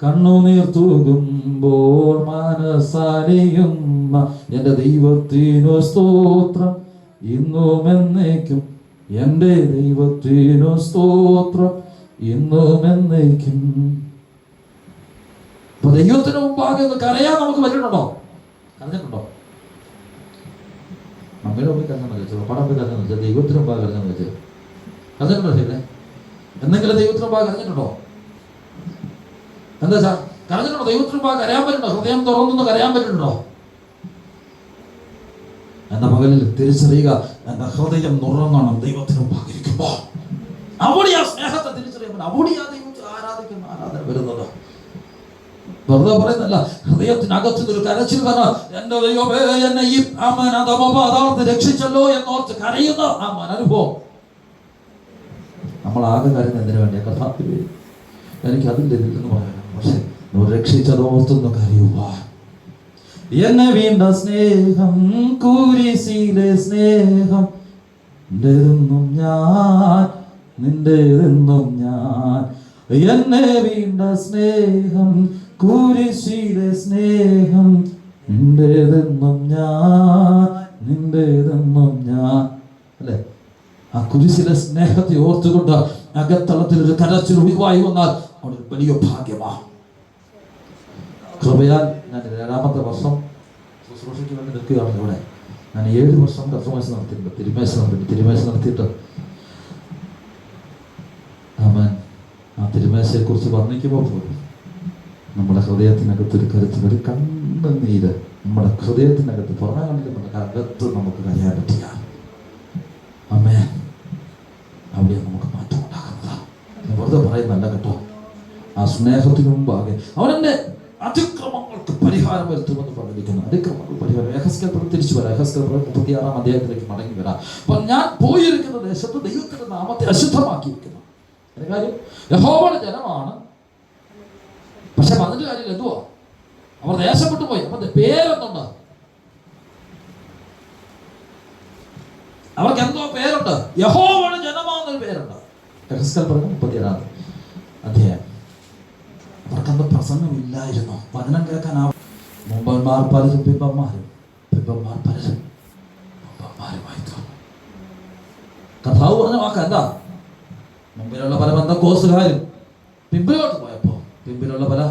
കണ്ണുനീർ തൂകുമ്പോൾ മനസ്സലിയുന്ന എൻ്റെ ദൈവത്തിനു സ്തോത്രം ഇന്നും എന്നേക്കും, എൻ്റെ ദൈവത്തിനു സ്തോത്രം ഇന്നും എന്നേക്കും. അപ്പൊ ദൈവത്തിന് മുമ്പാകെ കരയാൻ നമുക്ക് പറ്റുന്നുണ്ടോ? കരഞ്ഞിട്ടുണ്ടോ? അമ്മയുടെ മുമ്പിൽ കരഞ്ഞാൽ വെച്ചോ, പടം പോയി കരഞ്ഞെന്ന് വെച്ചാൽ ദൈവത്തിന് മുമ്പാകെ കരഞ്ഞെന്ന് വെച്ച് കരഞ്ഞിട്ടുണ്ടോ? ശരിയല്ലേ? എന്തെങ്കിലും ദൈവത്തിന് മുമ്പാകെ കരഞ്ഞിട്ടുണ്ടോ? എന്താ വെച്ചാ കരഞ്ഞിട്ടുണ്ടോ? ദൈവത്തിന് മുമ്പാകെ കരയാൻ പറ്റുന്നുണ്ടോ? ഹൃദയം തുറന്നൊന്ന് കരയാൻ പറ്റുന്നുണ്ടോ? എന്ന പകലിൽ തിരിച്ചറിയുക, എന്റെ ഹൃദയം നുറങ്ങണം ദൈവത്തിന് മുമ്പാകെ ഇരിക്കുമ്പോ. അവിടെ ആ സ്നേഹത്തെ തിരിച്ചറിയുമ്പോൾ അവിടെ ആ ദൈവത്തെ ആരാധിക്കുന്ന ആരാധന വരുന്നത്. വെറുതെ പറയുന്നല്ല, ഹൃദയത്തിനകത്തു നിന്നൊരു കരച്ചിൽ കാരണം എന്റെ ദൈവമേ എന്നെ ഈ അതാർത്ത് രക്ഷിച്ചല്ലോ എന്നോർത്ത് കരയുന്ന അനുഭവം. നമ്മൾ ആകെ കരയുന്ന എന്തിനു വേണ്ടിയ? കഥാപിരി എനിക്ക് അതിൽ എന്ന് പറയാം. പക്ഷെ രക്ഷിച്ചതോർത്തൊന്ന് കരയുക. എന്നെ വീണ്ട സ്നേഹം, കുരിശിലെ സ്നേഹം, നിന്റേതെന്നും ഞാൻ, നിന്റേതെന്നും ഞാൻ. എന്നെ വീണ്ട സ്നേഹം, കുരിശിലെ സ്നേഹം, നിന്റേതെന്നും ഞാൻ, നിന്റേതെന്നും ഞാൻ. അല്ലെ? ആ കുരിശിലെ സ്നേഹത്തെ ഓർത്തുകൊണ്ട് അകത്തളത്തിൽ ഒരു കരച്ചിൽ ഒഴിവായി വന്നാൽ അവിടെ വലിയ ഭാഗ്യമാണ്. കൃപയാൽ ഞാൻ 7ാമത്തെ വർഷം ശുശ്രൂഷയ്ക്ക് വേണ്ടി നിൽക്കുകയാണ് ഇവിടെ. ഞാൻ 7 വർഷം കർമ്മേശ നടത്തിയിട്ടുണ്ട്, തിരുമേശ നടത്തിയിട്ട് അവൻ ആ തിരുമേശയെ കുറിച്ച് വർണ്ണിക്കുമ്പോൾ പോലും നമ്മുടെ ഹൃദയത്തിനകത്തൊരു കരുത്ത്, ഒരു കണ്ണുനീര് നമ്മുടെ ഹൃദയത്തിനകത്ത് പുറമെ കണ്ടിട്ട് നമ്മുടെ അകത്ത് നമുക്ക് കരയാൻ പറ്റിയ അമ്മേ, അവിടെ നമുക്ക് മാറ്റം ഉണ്ടാകുന്നതാണ്. വെറുതെ പറയുന്നല്ല കേട്ടോ. ആ സ്നേഹത്തിന് മുമ്പാകെ അവനെന്റെ അതിക്രമങ്ങൾക്ക് പരിഹാരം വരുത്തുമെന്ന് പറഞ്ഞിരിക്കുന്നു. അതിക്രമങ്ങൾ പരിഹാരം യഹസ്കേൽ തിരിച്ചു വരാം. യഹസ്കേൽ 36-ാം അധ്യായത്തിലേക്ക് മടങ്ങി വരാം. അപ്പൊ ഞാൻ പോയിരിക്കുന്ന ദേശത്ത് ദൈവത്തിന്റെ നാമത്തെ അശുദ്ധമാക്കിയിരിക്കുന്നു. അതിന്റെ കാര്യം യഹോവയുടെ ജനമാണ്. പക്ഷെ പറഞ്ഞിട്ട് കാര്യം എന്തുവാ? അവർ ദേശം വിട്ടുപോയി. അപ്പൊ പേരെന്തുണ്ട്? അവർക്ക് എന്തോ പേരുണ്ട്. യഹോവയുടെ ജനമാണെന്നൊരു പേരുണ്ട്. യഹസ്കേൽ 37-ാം അധ്യായം. അവർക്കന്ന് പ്രസംഗമില്ലായിരുന്നു. വചനം കേൾക്കാൻ മുമ്പന്മാർ പലരും പിമ്പന്മാരും, പിമ്പന്മാർ പലരും മുമ്പന്മാരുമായി തോന്നും. കഥാവ് പറഞ്ഞ വാക്ക് എന്താ? മുമ്പിലുള്ള പല ബന്ധക്കോസുകാരും പിമ്പിലോട്ട് പോയപ്പോ പിമ്പിലുള്ള പല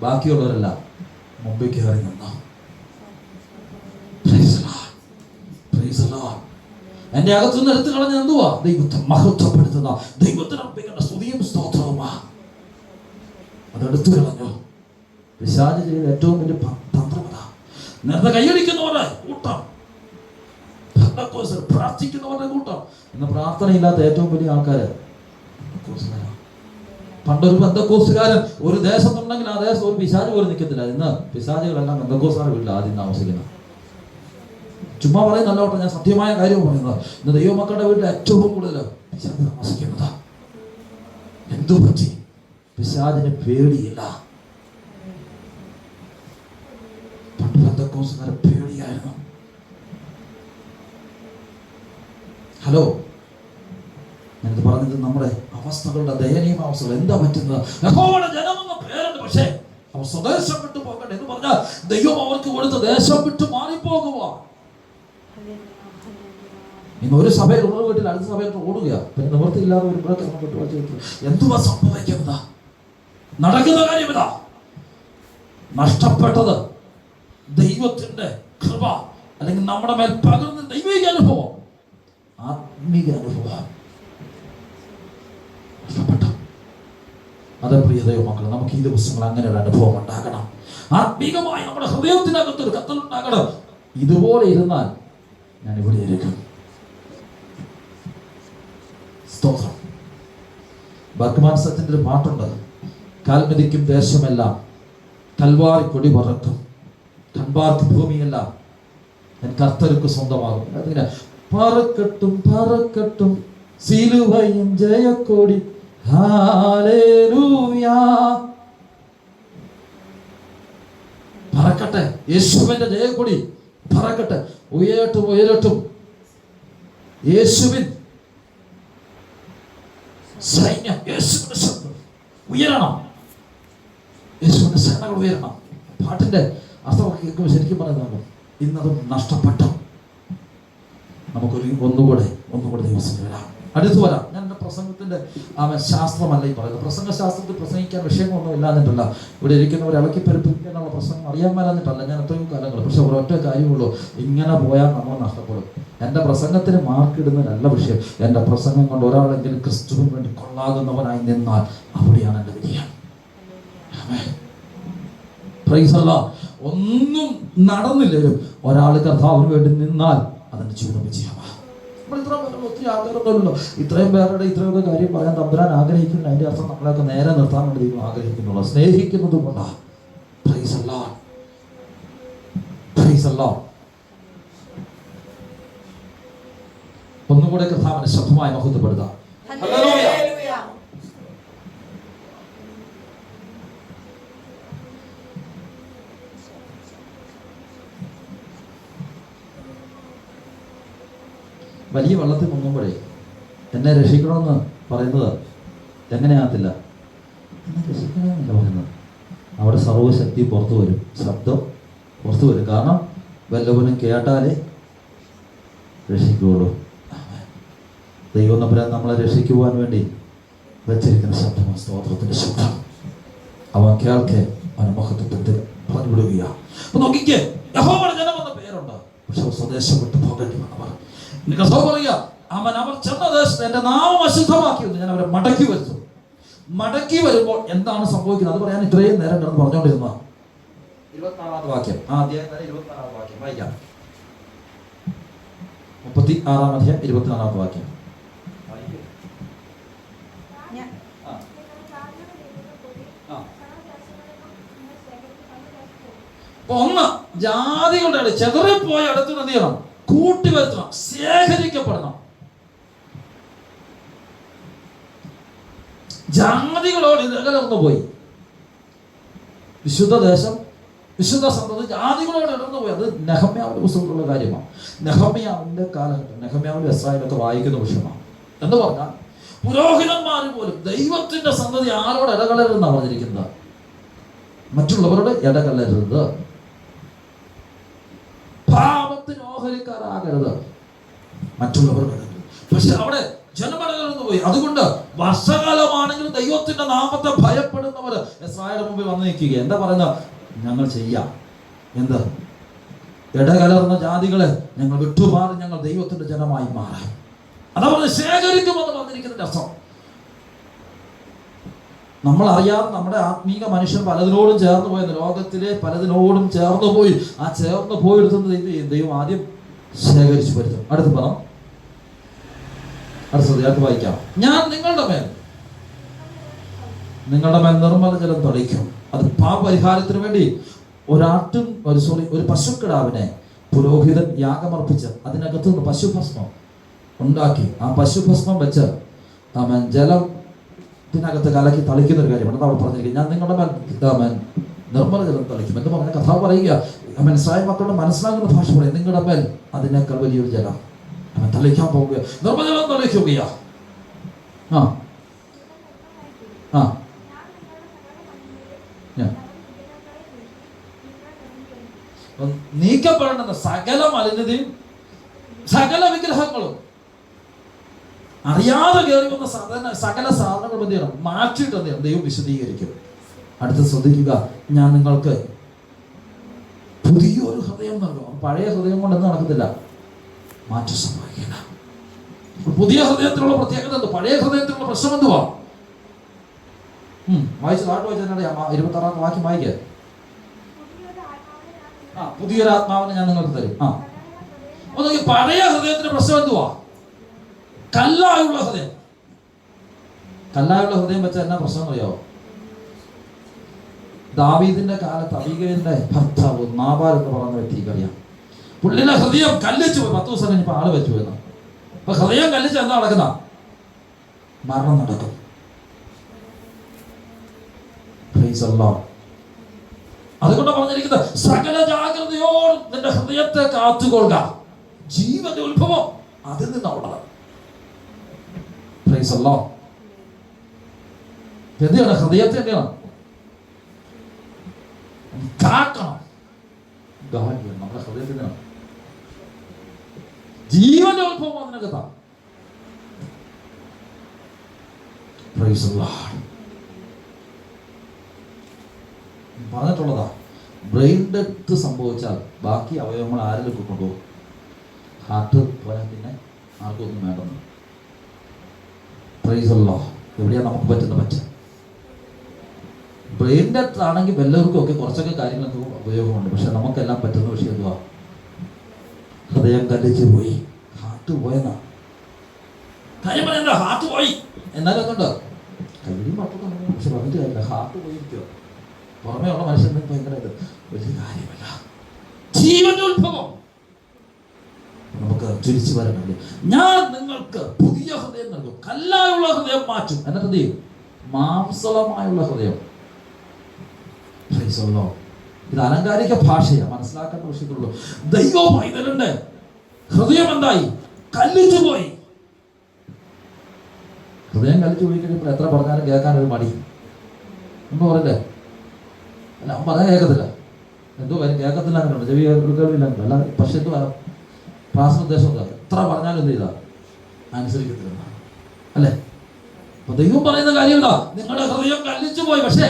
ബാക്കിയുള്ളവരല്ല മുമ്പിൽ കയറി നിന്നു. എന്റെ അകത്തുനിന്ന് എടുത്തു കളഞ്ഞ എന്തുവാ? ദൈവത്തെ മഹത്വപ്പെടുത്തുന്ന, ദൈവത്തിന് അർപ്പിക്കേണ്ട സ്തുതിയും സ്തോത്രവുമാ. അതെടുത്തു കളഞ്ഞു. പിശാച് ചെയ്ത ഏറ്റവും വലിയ തന്ത്രമത. നേരത്തെ കൈയടിക്കുന്നവരുടെ കൂട്ടം, പ്രാർത്ഥിക്കുന്നവരുടെ കൂട്ടം. ഇന്ന് പ്രാർത്ഥനയില്ലാത്ത ഏറ്റവും വലിയ ആൾക്കാര് പണ്ടൊരു ബന്ധക്കോസുകാരൻ ഒരു ദേശത്തുണ്ടെങ്കിൽ ആ ദേശം ഒരു പിശാച് പോലും നിൽക്കത്തില്ല. ഇന്ന് പിശാചുകളെല്ലാം ബന്ധക്കോസുകാരുടെ വീട്ടിൽ ആദ്യം താമസിക്കുന്നത്. ചുമ്മാ പറയുന്നല്ല കേട്ടോ, ഞാൻ സത്യമായ കാര്യവും പറയുന്നത്. ഇന്ന് ദൈവമക്കളുടെ വീട്ടിൽ ഏറ്റവും കൂടുതൽ പിശാച് താമസിക്കുന്നതാ. എന്തു പറ്റി? പിശാചിന് പേടിയില്ല. പണ്ട് ബന്ധക്കോസുകാരെ പേടിയായിരുന്നു. ഹലോ, ഞാനിത് പറഞ്ഞത് നമ്മുടെ അവസ്ഥകളുടെ ദയനീയ അവസ്ഥകൾ. എന്താ പറ്റുന്നത്? യഹോവയുടെ ജനമെന്ന പേരുണ്ട്, പക്ഷേ അവർ സ്വദേശം വിട്ടു പോകട്ടെ എന്ന് പറഞ്ഞാൽ ദൈവം അവർക്ക് കൊടുത്ത ദേശം വിട്ടു മാറിപ്പോകുക. ഇന്ന് ഒരു സഭയിൽ ഉണർവ് വീട്ടിൽ അടുത്ത സഭയിൽ ഓടുക, പിന്നെ നിവൃത്തിയില്ലാതെ വരുമ്പോഴൊക്കെ നമുക്ക് എന്തുവാ സംഭവിക്കുന്നത്? നടക്കുന്ന കാര്യം ഇതാ, നഷ്ടപ്പെട്ടത് ദൈവത്തിന്റെ കൃപ അല്ലെങ്കിൽ നമ്മുടെ മേൽ പകർന്ന ദൈവിക അനുഭവം, ആത്മീക അനുഭവം നഷ്ടപ്പെട്ടു. അത് പ്രിയ ദൈവമക്കളെ, നമുക്ക് ഈ ദിവസങ്ങൾ അങ്ങനെ ഒരു അനുഭവം ഉണ്ടാകണം. ആത്മീകമായി നമ്മുടെ ഹൃദയത്തിനകത്തൊരു കത്തലുണ്ടാകണം. ഇതുപോലെ ഇരുന്നാൽ ഞാൻ ഇവിടെ ഇരിക്കും. സ്തോത്രം. ബർഗ്മാൻ സച്ചിന്റെ ഒരു പാട്ടുണ്ട്, കാൽമതിക്കും ദേശമെല്ലാം കൽവാറി കൊടി പറക്കും, കൺപാർക്ക് ഭൂമിയെല്ലാം ഞാൻ കർത്തർക്ക് സ്വന്തമാകും. അതിങ്ങനെ പറക്കട്ടും പറക്കട്ടും സിലുവയും ജയക്കൊടി, ഹല്ലേലൂയ. പറക്കട്ടെ, യേശുവിന്റെ ജയക്കൊടി പറക്കട്ടെ, ഉയരട്ടും ഉയരട്ടും. യേശുവിൻ സൈന്യം, യേശുവിന്റെ ശബ്ദം ഉയരണം, യേശുവിന്റെ സേനകൾ ഉയരണം. പാട്ടിന്റെ അർത്ഥമൊക്കെ കേൾക്കുമ്പോൾ ശരിക്കും പറയുന്നത് ഇന്നതും നഷ്ടപ്പെട്ടു. നമുക്കൊരു ഒന്നുകൂടെ ദിവസം വരാം, അടുത്ത് വരാം. ഞാൻ എൻ്റെ പ്രസംഗത്തിന്റെ ശാസ്ത്രമല്ല ഈ പറയുന്നത്. പ്രസംഗശാസ്ത്രത്തിൽ പ്രസംഗിക്കാൻ വിഷയമൊന്നും ഇല്ലാന്നിട്ടല്ല, ഇവിടെ ഇരിക്കുന്നവരെ ഇളക്കി പരിപ്പിക്കാനുള്ള പ്രസംഗം അറിയാൻ മേലാന്നിട്ടല്ല. ഞാൻ എത്രയും കാലങ്ങൾ, പക്ഷെ ഒരൊറ്റ കാര്യമുള്ളൂ, ഇങ്ങനെ പോയാൽ നമ്മൾ നഷ്ടപ്പെടും. എൻ്റെ പ്രസംഗത്തിന് മാർക്കിടുന്നതിനല്ല വിഷയം, എൻ്റെ പ്രസംഗം കൊണ്ട് ഒരാളെങ്കിലും ക്രിസ്തുവിന് വേണ്ടി കൊള്ളാകുന്നവനായി നിന്നാൽ അവിടെയാണ് എൻ്റെ വിജയം. പ്രൈസ് അല്ലാഹ്. ഒന്നും നടന്നില്ലേലും ഒരാൾ കർത്താവിന് വേണ്ടി നിന്നാൽ അതിന്റെ ജീവിതം വിജയമാണ്. നമ്മൾ ഒത്തിരി ആഗ്രഹമൊന്നുമല്ലോ, ഇത്രയും പേരുടെ ഇത്രയൊക്കെ കാര്യം പറയാൻ തമ്പുരാൻ ആഗ്രഹിക്കുന്നു. അതിന്റെ അർത്ഥം നമ്മളെയൊക്കെ നേരെ നിർത്താൻ വേണ്ടി ദൈവം ആഗ്രഹിക്കുന്നുള്ളൂ, സ്നേഹിക്കുന്നത് കൊണ്ടാണ്. പ്രൈസ് അല്ലാഹ്, പ്രൈസ് അല്ലാഹ്. ഒന്നുകൂടെ കർത്താവിനെ ശബ്ദമായി മഹത്വപ്പെടുത്താം. ഹല്ലേലൂയ. വലിയ വെള്ളത്തിൽ മുങ്ങുമ്പോഴേ എന്നെ രക്ഷിക്കണമെന്ന് പറയുന്നത് എങ്ങനെയാകത്തില്ല, എന്നെ രക്ഷിക്കണമെന്നല്ല പറയുന്നത്. അവിടെ സർവശക്തി പുറത്തു വരും, ശബ്ദം പുറത്തു വരും. കാരണം വല്ലവനും കേട്ടാലേ രക്ഷിക്കുകയുള്ളൂ. ദൈവം നമ്പുരാൻ നമ്മളെ രക്ഷിക്കുവാൻ വേണ്ടി വെച്ചിരിക്കുന്ന ശബ്ദമാണ് സ്തോത്രത്തിന്റെ ശബ്ദം. അവൻ കേൾക്കെ അവനെ മഹത്വത്തിൽ പറഞ്ഞു വിടുകയാണ്. അപ്പൊ നോക്കിക്കേ, യഹോവയുടെ ജനം എന്ന പേരുണ്ട്, പക്ഷെ സ്വദേശം വിട്ട് പോകേണ്ടി വന്നവർ. പറയാ, അവർ ചെന്ന ദേശത്ത് എന്റെ നാമം അശുദ്ധമാക്കിയെന്ന് ഞാൻ അവരെ മടക്കി വരുത്തും. മടക്കി വരുമ്പോൾ എന്താണ് സംഭവിക്കുന്നത് അത് പറയാൻ ഇത്രയും നേരം കിടന്ന് പറഞ്ഞുകൊണ്ടിരുന്ന 24ാമത്തെ വാക്യം, അധ്യായം 24ാമത്തെ വാക്യം വായിക്കാം. 36-ാം അധ്യായം 24ാമത്തെ വാക്യം. ഒന്ന്, ജാതികളുടെ ചെതറിപ്പോയ അടുത്ത് എന്ത് ചെയ്യണം? കൂട്ടി വരുത്തണം, ശേഖരിക്കപ്പെടണം. ജാതികളോട് ഇടകലർന്നു പോയി. വിശുദ്ധ ദേശം, വിശുദ്ധ സന്തതി ജാതികളോട് ഇടർന്നു പോയി. അത് നെഹമ്യാവിന്റെ പുസ്തകത്തിലുള്ള കാര്യമാണ്. നെഹമ്യാവിന്റെ കാലഘട്ടം, നെഹമ്യാവിന്റെ ഇസ്രായേലൊക്കെ വായിക്കുന്ന വിഷയമാണ്. എന്ന് പറഞ്ഞാൽ പുരോഹിതന്മാർ പോലും ദൈവത്തിന്റെ സന്തതി ആരോട് ഇടകലരുതെന്നാണ് പറഞ്ഞിരിക്കുന്നത്. മറ്റുള്ളവരോട് ഇടകലരുത്, പാപത്തിന് ഓഹരിക്കാരാകരുത്, മറ്റുള്ളവരുടെ. പക്ഷെ അവിടെ ജനമടകർന്നു പോയി. അതുകൊണ്ട് വർഷകാലമാണെങ്കിലും ദൈവത്തിന്റെ നാമത്തെ ഭയപ്പെടുന്നവർ ഇസ്രായേലിന്റെ മുമ്പിൽ വന്നു നിൽക്കുക. എന്താ പറയുന്നത്? ഞങ്ങൾ ചെയ്യാം. എന്ത്? ഇടകലർന്ന ജാതികളെ ഞങ്ങൾ വിട്ടുമാറി ഞങ്ങൾ ദൈവത്തിന്റെ ജനമായി മാറാം. അതാ പറഞ്ഞ് ശേഖരിക്കുമെന്ന് പറഞ്ഞിരിക്കുന്നതിന്റെ അർത്ഥം. നമ്മൾ അറിയാതെ നമ്മുടെ ആത്മീക മനുഷ്യൻ പലതിനോടും ചേർന്ന് പോയെന്ന്, ലോകത്തിലെ പലതിനോടും ചേർന്ന് പോയി. ആ ചേർന്ന് പോയെടുത്തുന്നത് എന്ത് ചെയ്യും? ദൈവം ആദ്യം ശേഖരിച്ചു വരുത്തും. അടുത്ത് പറ, അടുത്ത് വായിക്കാം. ഞാൻ നിങ്ങളുടെ മേൽ നിർമ്മല ജലം തളിക്കും. അത് പാപപരിഹാരത്തിന് വേണ്ടി ഒരു പശുക്കിടാവിനെ പുരോഹിതൻ യാഗമർപ്പിച്ച് അതിനകത്ത് നിന്ന് പശുഭസ്മം ഉണ്ടാക്കി ആ പശുഭസ്മം വെച്ച് ജലത്തിനകത്ത് കലക്കി തളിക്കുന്ന ഒരു കാര്യമാണ്. അവിടെ പറഞ്ഞിരിക്കുന്നത് ഞാൻ നിങ്ങളുടെ മേൽ നിർമ്മല ജലം തളിക്കും എന്ന് പറഞ്ഞ കഥ പറയുക. ഇസ്രായേൽ മക്കളുടെ മനസ്സിലാകുന്ന ഭാഷ പറയും, നിങ്ങളുടെ മേൽ അതിനേക്കാൾ വലിയൊരു ജലം അവൻ തളിക്കാൻ പോവുക, നിർമ്മജലം തളിക്കുകയാ. നീക്കപ്പെടേണ്ട സകല മലിനതയും സകല വിഗ്രഹങ്ങളും അറിയാതെ കയറി വന്ന സകല സാധനങ്ങളും എന്ത് ചെയ്യണം? മാറ്റിയിട്ട് എന്ത് ചെയ്യണം? ദൈവം വിശദീകരിക്കും. അടുത്ത് ശ്രദ്ധിക്കുക, ഞാൻ നിങ്ങൾക്ക് പുതിയൊരു ഹൃദയം നൽകും. പഴയ ഹൃദയം കൊണ്ട് ഒന്നും നടക്കത്തില്ല, മാറ്റം സംഭവിക്കില്ല. പുതിയ ഹൃദയത്തിലുള്ള പ്രത്യേകത എന്ത്? പഴയ ഹൃദയത്തിലുള്ള പ്രശ്നം എന്തുവാ? വായിച്ചു താട്ട് വായിച്ചതിനാണ് 26 വാക്യം വായിക്കുക. പുതിയൊരു ആത്മാവിനെ ഞാൻ നിങ്ങൾക്ക് തരും. പഴയ ഹൃദയത്തിന്റെ പ്രശ്നം എന്തുവാ? കല്ലായുള്ള ഹൃദയം. കല്ലായുള്ള ഹൃദയം വെച്ചാൽ എന്നാ പ്രശ്നം അറിയാവോ? ദാവീദിന്റെ കാലത്ത് അബീഗയിലിന്റെ ഭർത്താവ് നാബാൽ എന്ന് പറയുന്ന വ്യക്തിക്ക് അറിയാം. പുള്ളിയുടെ ഹൃദയം കല്ലിച്ചു പോയി. 10 ദിവസം കഴിഞ്ഞപ്പോൾ ആള് വെച്ചു പോയെന്ന്. അപ്പൊ ഹൃദയം കല്ലിച്ച് എന്താ നടക്കുന്ന? മരണം നടക്കും. അതുകൊണ്ട് പറഞ്ഞിരിക്കുന്നത്, സകല ജാഗ്രതയോട് നിന്റെ ഹൃദയത്തെ കാത്തുകൊള്ളുക. ജീവന്റെ ഉത്ഭവം അതിൽ നിന്നുള്ളത്. എന്താണ്? ഹൃദയത്തെ എന്താണ് കാക്കണം? നമ്മുടെ ഹൃദയത്തിന് ജീവന്റെ ഉത്ഭവം അതിനകത്താണ്. പറഞ്ഞിട്ടുള്ളതാ, ബ്രെയിൻ ഡെത്ത് സംഭവിച്ചാൽ ബാക്കി അവയവങ്ങൾ ആരിലൊക്കെ കൊണ്ടുപോകും? ഹാർട്ട് പോയാൽ പിന്നെ ആർക്കൊന്നും വേണ്ടെന്ന്. എവിടെയാ നമുക്ക് പറ്റുന്ന പറ്റ? ബ്രെയിൻ ഡെത്ത് ആണെങ്കിൽ എല്ലാവർക്കും ഒക്കെ കുറച്ചൊക്കെ കാര്യങ്ങളൊക്കെ ഉപയോഗമുണ്ട്. പക്ഷെ നമുക്കെല്ലാം പറ്റുന്ന വിഷയം എന്തുവാ? ഹൃദയം കല്ലിച്ച് പോയി, ഹാർട്ട് പോയെന്നാ കാര്യം പറയാ. ഹാർട്ട് പോയി എന്നാലും അതുകൊണ്ട് കയ്യിലും പറ്റത്തുണ്ട്. പക്ഷെ പറഞ്ഞിട്ട് കാര്യമില്ല, ഹാർട്ട് പോയിരിക്കുക. പുറമേ ഉള്ള മനുഷ്യന് ഭയങ്കര വലിയ കാര്യമല്ല. ജീവന്റെ ഉത്ഭവം നമുക്ക് തിരിച്ചു വരണമെങ്കിൽ ഞാൻ നിങ്ങൾക്ക് പുതിയ ഹൃദയം നൽകും. കല്ലായുള്ള ഹൃദയം മാറ്റും. എന്നിട്ട് എന്ത് ചെയ്യും? മാംസളമായുള്ള ഹൃദയം. ഇത് അലങ്കാരിക ഭാഷയാണ്, മനസ്സിലാക്കേണ്ട വിഷയത്തുള്ളൂ. ദൈവ പൈതലിന്റെ ഹൃദയം എന്തായി? കല്ലിച്ചു പോയി. ഹൃദയം കല്ലിച്ചു പോയി കഴിയുമ്പോൾ എത്ര പറഞ്ഞാലും കേൾക്കാനൊരു മടി. ഒന്നും പറയില്ലേ? അല്ല, അവൻ പറയാൻ കേൾക്കത്തില്ല. എന്തോ കാര്യം കേൾക്കത്തില്ല, അങ്ങനെയുണ്ട്. ചെവി കേൾക്കില്ല. അല്ല, പക്ഷെ എന്തോ ക്ലാസ് ഉദ്ദേശം എന്താ? എത്ര പറഞ്ഞാലും എന്ത് ചെയ്താ അനുസരിക്കത്തില്ല, അല്ലേ? അപ്പൊ ദൈവം പറയുന്ന കാര്യമില്ല, നിങ്ങളുടെ ഹൃദയം കല്ലിച്ചു പോയി, പക്ഷേ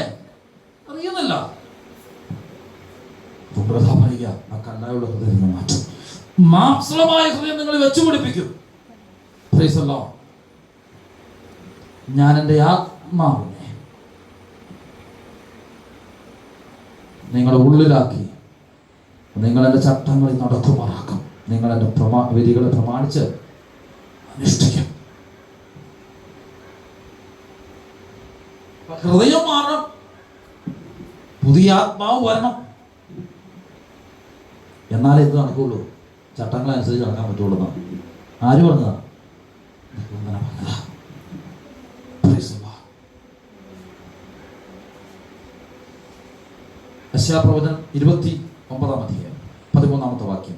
അറിയുന്നില്ല. പറയുക, ആ കല്ലായുള്ള ഹൃദയം മാറ്റും. മാംസളമായ ഹൃദയം നിങ്ങൾ വെച്ചുപിടിപ്പിക്കും. ഞാൻ എൻ്റെ ആത്മാവിനെ നിങ്ങളുടെ ഉള്ളിലാക്കി നിങ്ങൾ എൻ്റെ ചട്ടങ്ങളിൽ നടക്കുമാറാക്കും. നിങ്ങൾ എൻ്റെ വിധികളെ പ്രമാണിച്ച് അനുഷ്ഠിക്കും. ഹൃദയം മാറണം, പുതിയ ആത്മാവ് വരണം. എന്നാലേ ഇത് നടക്കുള്ളൂ. ചട്ടങ്ങളനുസരിച്ച് നടക്കാൻ പറ്റുള്ളൂ. ആര് പറഞ്ഞതാ? അങ്ങനെ പറഞ്ഞതാ. യശയ്യാപ്രവചനം 29 അധ്യായം 13 വാക്യം.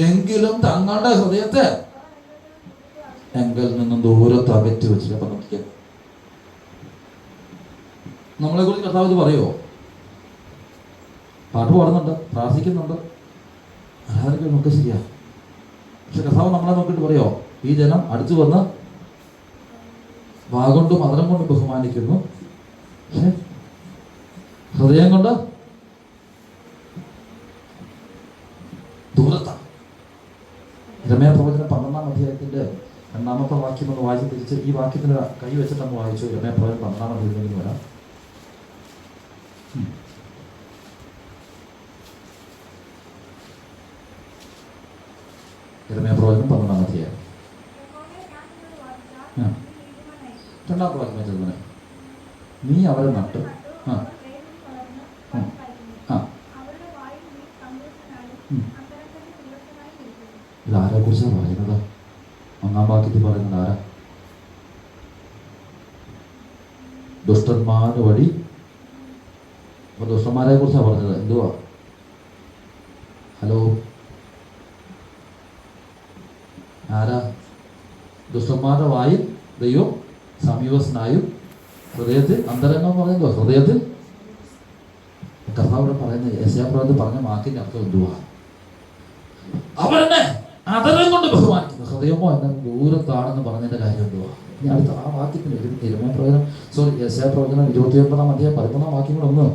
എങ്കിലും തങ്ങളുടെ ഹൃദയത്തെ എങ്കിൽ നിന്നും ദൂരത്ത് അകറ്റി വെച്ചിട്ട്. അപ്പൊ നോക്കിയ നമ്മളെ കുറിച്ച് കർത്താവ് ഇത് പറയുമോ? പാട്ട് പാടുന്നുണ്ട്, പ്രാർത്ഥിക്കുന്നുണ്ട്, ആരാധനയൊക്കെ ശരിയാ. പക്ഷെ കർത്താവ് നമ്മളെ നോക്കിയിട്ട് പറയോ? ഈ ജനം അടുത്തു വന്ന് വാഗൊണ്ടും മധുരം കൊണ്ടും ബഹുമാനിക്കുന്നു, പക്ഷെ ഹൃദയം കൊണ്ട് ദൂരത്താണ്. യിരെമ്യാപ്രവചനം 12 അധ്യായത്തിന്റെ 2 വാക്യം ഒന്ന് വായിച്ച് തിരിച്ച് ഈ വാക്യത്തിന് കൈ വെച്ചിട്ടൊന്ന് വായിച്ചു. യിരെമ്യാപ്രവചനം 12 അധ്യായത്തിലേക്ക് വരാം. യിരെമ്യാപ്രവചനം 12 അധ്യായം 2 വാക്യം വെച്ചത്. നീ അവരെ നട്ട് ഇതാരെ കുറിച്ചാണ് പറയുന്നത്? 1 വാക്യത്തിൽ പറയുന്നത് ആരാ? ദുഷ്ടന്മാര് വഴി. അപ്പൊ ദുഷ്ടന്മാരെ കുറിച്ചാണ് പറഞ്ഞത്. എന്തുവാ? ഹലോ, സമീപസ്ഥനായും ഹൃദയത്തിൽ അന്തരംഗം എന്ന് പറയുമ്പോൾ ഹൃദയത്തിൽ കർത്താവിടെ പറയുന്നത് യെശയ്യാപ്രവാചകൻ പറഞ്ഞ വാക്കിന്റെ അർത്ഥം എന്തുവാ? അവരെന്നെ അതരം കൊണ്ട് ബഹുമാനിക്കുന്നു, ഹൃദയമോ എന്നെ ദൂരത്താണെന്ന് പറഞ്ഞതിന്റെ കാര്യം എന്തുവാ? ഇനി അടുത്ത ആ വാക്യത്തിന് യെശയ്യാപ്രവചനം 29 അധ്യായം 13 വാക്യങ്ങളൊന്ന്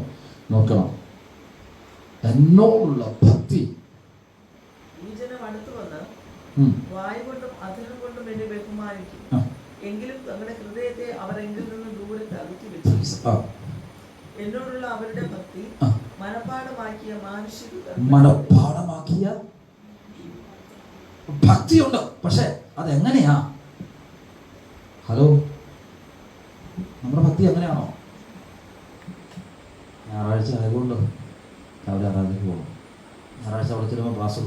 നോക്കണം. എന്നോടുള്ള ഭക്തി ഈ ജനം അടുത്തു വന്ന് വായ് കൊണ്ടും അധരം കൊണ്ടും എന്നെ ബഹുമാനിക്കും, എങ്കിലും തങ്ങളുടെ ഹൃദയത്തെ അവർ എങ്കിൽ നിന്ന് ദൂരത്ത് അകറ്റി വെച്ചു. എന്നോടുള്ള അവരുടെ ഭക്തി മനഃപ്പാഠമാക്കിയ മനഃപ്പാഠമാക്കിയ ഭക്തിയുണ്ട്. പക്ഷെ അതെങ്ങനെയാ? ഹലോ, നമ്മുടെ ഭക്തി എങ്ങനെയാണോ? ഞായറാഴ്ച ആയതുകൊണ്ട് രാവിലെ ആരാധനയ്ക്ക് പോകും. ഞായറാഴ്ച അവിടെ ചെല്ലുമ്പോൾ ക്ലാസ്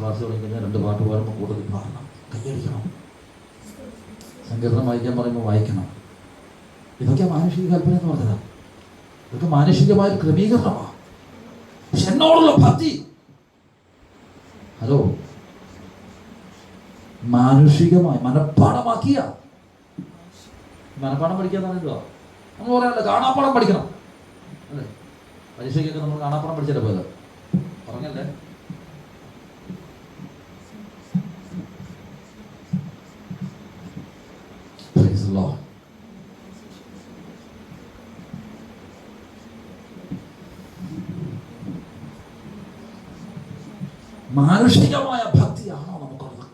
കഴിഞ്ഞാൽ 2 പാട്ട് പാടുമ്പോൾ കൂട്ടത്തിൽ പാടണം, കൈയടിക്കണം, സങ്കീർത്തനം വായിക്കാൻ പറയുമ്പോൾ വായിക്കണം. ഇതൊക്കെ മാനുഷിക കൽപ്പന എന്ന് പറഞ്ഞതാ. ഇതൊക്കെ മാനുഷികമായ ക്രമീകരണമാണ്. പക്ഷെ എന്നോടുള്ള ഭക്തി, ഹലോ, മാനുഷികമായി മനഃപ്പാഠമാക്കിയ. മനഃപ്പാഠം പഠിക്കാന്ന് പറയുക നമ്മൾ പറയാനല്ല, കാണാപ്പാഠം പഠിക്കണം അല്ലേ? പരീക്ഷയ്ക്കൊക്കെ നമ്മൾ കാണാപ്പാഠം പഠിച്ചിട്ട് പോയത് പറഞ്ഞല്ലേ? മാനുഷികമായ ഭക്തിയാണോ നമുക്കുള്ളത്?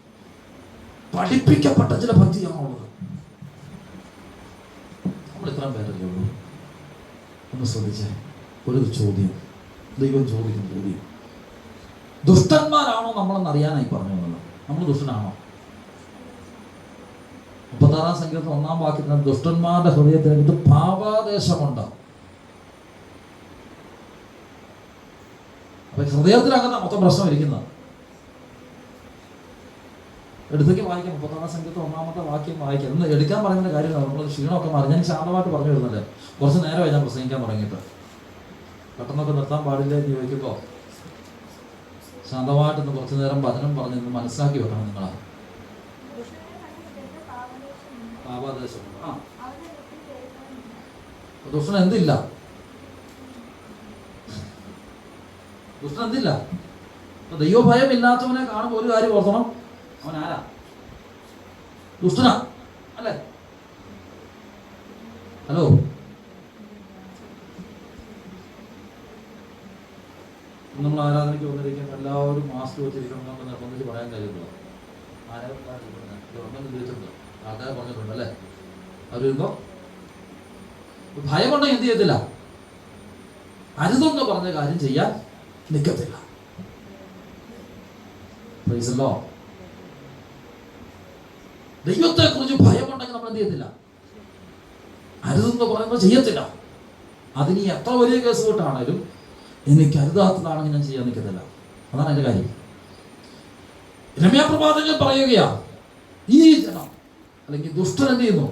പഠിപ്പിക്കപ്പെട്ട ചില ഭക്തിയാണോ ഉള്ളത്? നമ്മൾ ഇത്രയും പേരല്ലേ ഉള്ളൂ? ഒന്ന് ശ്രദ്ധിച്ചേ. ഒരു ചോദ്യം ദൈവം ചോദിക്കുന്ന ചോദ്യം, ദുഷ്ടന്മാരാണോ നമ്മളെന്ന് അറിയാനായി പറഞ്ഞു എന്നുള്ളത്. നമ്മൾ ദുഷ്ടനാണോ? 36 സങ്കീർത്തനം 1 വാക്യത്തിൽ ദുഷ്ടന്മാരുടെ ഹൃദയത്തിന് ഇത് പാപാദേശമുണ്ട്. അപ്പൊ ഹൃദയത്തിലങ്ങനെ മൊത്തം പ്രശ്നം ഇരിക്കുന്നത്. എടുത്തേക്ക് വായിക്കാം. 36 സങ്കീർത്തനം 1 വാക്യം വായിക്കാം. ഒന്ന് എടുക്കാൻ പറയുന്ന കാര്യമാണ്. നമ്മൾ ക്ഷീണമൊക്കെ മാറി. ഞാൻ ശാന്തമായിട്ട് പറഞ്ഞു വരുന്നല്ലേ, കുറച്ച് നേരമായി ഞാൻ പ്രസംഗിക്കാൻ തുടങ്ങിയിട്ട്. പെട്ടെന്നൊക്കെ നിർത്താൻ പാടില്ല എന്ന് ചോദിക്കുമ്പോൾ ശാന്തമായിട്ടൊന്ന് കുറച്ച് നേരം വചനം പറഞ്ഞ് മനസ്സിലാക്കി വെക്കണം. നിങ്ങളാ പാപാദേശം ദുഷ്ടൻ എന്തില്ല? ദുഷ്ടൻ എന്തില്ല? ഇപ്പൊ ദൈവഭയം ഇല്ലാത്തവനെ കാണുമ്പോൾ ഒരു കാര്യം ഓർക്കണം, അവൻ ആരാ? ദുഷ്ടനാ അല്ലേ? ഹലോ, നമ്മൾ ആരാധനയ്ക്ക് വന്നിരിക്കും, എല്ലാവരും മാസ്ക് വെച്ചിരിക്കണം എന്ന് നിർബന്ധിച്ച് പറയാൻ കഴിയുള്ളൂ. ഗവൺമെന്റ് ഉദ്ദേശിച്ചിട്ടുണ്ട്, ആൾക്കാരെ പറഞ്ഞിട്ടുണ്ട് അല്ലേ? അവർ വരുമ്പോ ഭയം കൊണ്ടോ എന്ത് ചെയ്യത്തില്ല, അരുതെന്ന് പറഞ്ഞ കാര്യം ചെയ്യാൻ നിൽക്കത്തില്ല. ദൈവത്തെ കുറിച്ച് ഭയമുണ്ടെങ്കിൽ നമ്മൾ എന്ത് ചെയ്യത്തില്ല, അരുതെന്ന് പറയുമ്പോൾ ചെയ്യത്തില്ല. അതിന് എത്ര വലിയ കേസ് തൊട്ടാണേലും എനിക്ക് അരുതാത്തതാണെങ്കിൽ ഞാൻ ചെയ്യാൻ നിൽക്കത്തില്ല. അതാണ് എൻ്റെ കാര്യം. രമ്യാപ്രവാചകൻ പറയുകയാ, ഈ ജനം അല്ലെങ്കിൽ ദുഷ്ടൻ എന്ത് ചെയ്യുന്നു?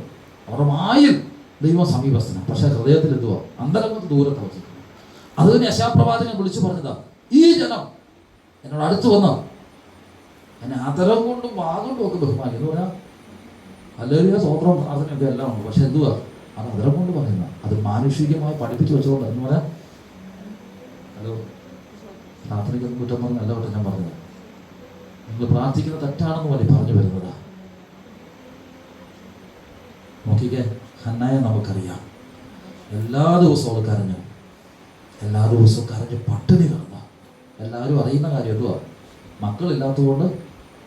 അവരുടെ മായിൽ ദൈവം സമീപസ്ഥനാണ്, പക്ഷെ ഹൃദയത്തിൽ എന്തുവാ? അന്തരംഗത്ത് ദൂരത്ത് വച്ചിരിക്കുന്നു. അത് തന്നെ യശയ്യാപ്രവാചകൻ വിളിച്ചു പറഞ്ഞതാ, ഈ ജനം എന്നോട് അടുത്ത് വന്ന് എന്നെ അതരം കൊണ്ടും വാഗൊണ്ടും ഒക്കെ ബഹുമാനിക്കും എന്ന് പറഞ്ഞാൽ ഹല്ലേലൂയ സ്വതന്ത്രം പ്രാർത്ഥനയൊക്കെ എല്ലാം ഉണ്ട്. പക്ഷെ എന്തുവാ? അത് അതരം കൊണ്ട് പറയുന്ന, അത് മാനുഷികമായി പഠിപ്പിച്ചു വെച്ചുകൊണ്ട് എന്ന് പറയാം. ഹലോ, പ്രാർത്ഥനയ്ക്കൊന്നും കുറ്റം പറഞ്ഞല്ല കേട്ടോ ഞാൻ പറഞ്ഞത്. നിങ്ങൾ പ്രാർത്ഥിക്കുന്ന തെറ്റാണെന്ന് പോലെ പറഞ്ഞു വരുന്നതാ. നോക്കിക്കേ, ഹന്നായെ നമുക്കറിയാം. എല്ലാ ദിവസവും അവൾ കരഞ്ഞു, എല്ലാ ദിവസവും കരഞ്ഞ് പട്ടിണി കിടന്ന. എല്ലാവരും അറിയുന്ന കാര്യം എന്തുവാ? മക്കളില്ലാത്തതുകൊണ്ട്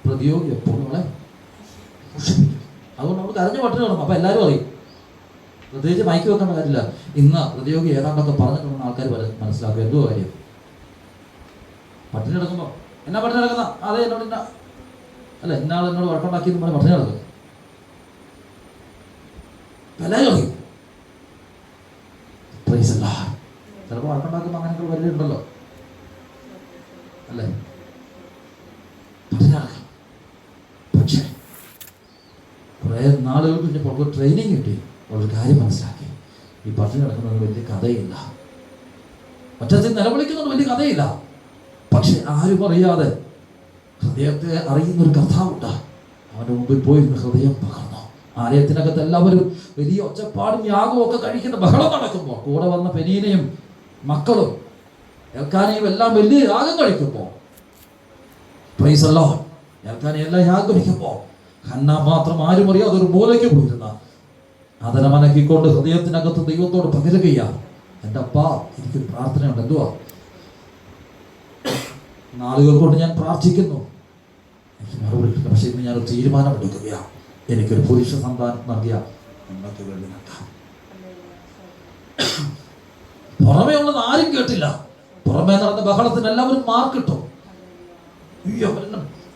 പ്രതിയോഗി എപ്പോഴും അവളെ പോഷിപ്പിക്കും. അതുകൊണ്ട് അവൾ കരഞ്ഞ് പട്ടിണി കിടന്നു. അപ്പൊ എല്ലാവരും അറിയും. പ്രത്യേകിച്ച് മയക്കി വെക്കേണ്ട കാര്യമില്ല. ഇന്ന് പ്രതിയോഗി ഏതാണ്ടൊക്കെ പറഞ്ഞിട്ടുണ്ടെന്ന് ആൾക്കാർ മനസ്സിലാക്കും. എന്തോ കാര്യം? പട്ടിണി കിടക്കുമ്പോ എന്നാ പട്ടിണി കിടക്കുന്ന? അതെ, എന്നോട് അല്ല, ഇന്നാൾ എന്നോട് വഴക്കുണ്ടാക്കിയെന്ന് പറഞ്ഞ് പട്ടിണി കിടക്കും. എല്ലാവരും അറിയും. ചിലപ്പോൾ വഴക്കുണ്ടാക്കുമ്പോൾ അങ്ങനെയൊക്കെ വലിയ ഉണ്ടല്ലോ അല്ലേ? പട്ടിണി കിടക്കാം. പക്ഷേ കുറേ നാളുകൾ കഴിഞ്ഞപ്പോൾ അവർക്ക് ട്രെയിനിങ് കിട്ടി. അവർക്ക് കാര്യം മനസ്സിലാക്കി, ഈ പട്ടിണി കിടക്കുന്നത് വലിയ കഥയില്ല, ഒറ്റത്തിൽ നിലവിളിക്കുന്നത് വലിയ കഥയില്ല. പക്ഷെ ആരും അറിയാതെ ഹൃദയത്തെ അറിയുന്നൊരു കഥാവുണ്ട്. അവൻ്റെ മുമ്പിൽ പോയിരുന്ന ഹൃദയം പകർന്നു. ആലയത്തിനകത്ത് എല്ലാവരും വലിയ ഒച്ചപ്പാടും യാഗവും ഒക്കെ കഴിക്കുന്ന ബഹളം നടക്കുമ്പോൾ കൂടെ വന്ന പെനീനയും മക്കളും എൽക്കാനയും എല്ലാം വലിയ യാഗം കഴിക്കുമ്പോൾ, പ്രൈസ് ദി ലോർഡ്, എൽക്കാനയും എല്ലാം യാഗം കഴിക്കുമ്പോൾ ഹന്ന മാത്രം ആരും അറിയാതെ ഒരു മൂലയ്ക്ക് പോയിരുന്ന അതിനെ മനക്കിക്കൊണ്ട് ഹൃദയത്തിനകത്ത് ദൈവത്തോട് പകരുകയാണ്. എൻ്റെ അപ്പ, എനിക്കൊരു പ്രാർത്ഥനയുണ്ട്. എന്തുവാ? നാളുകൾ കൊണ്ട് ഞാൻ പ്രാർത്ഥിക്കുന്നു, എനിക്ക് മറുപടി കിട്ടില്ല. പക്ഷേ ഇന്ന് ഞാനൊരു തീരുമാനമെടുക്കുകയാണ്. എനിക്കൊരു പുരുഷ സന്താനം നൽകിയ നിങ്ങൾക്ക് വേണ്ടി നൽകാം. പുറമേ ഉള്ളത് ആരും കേട്ടില്ല. പുറമേ നടന്ന ബഹളത്തിന് എല്ലാവരും മാർക്കിട്ടു. അയ്യോ,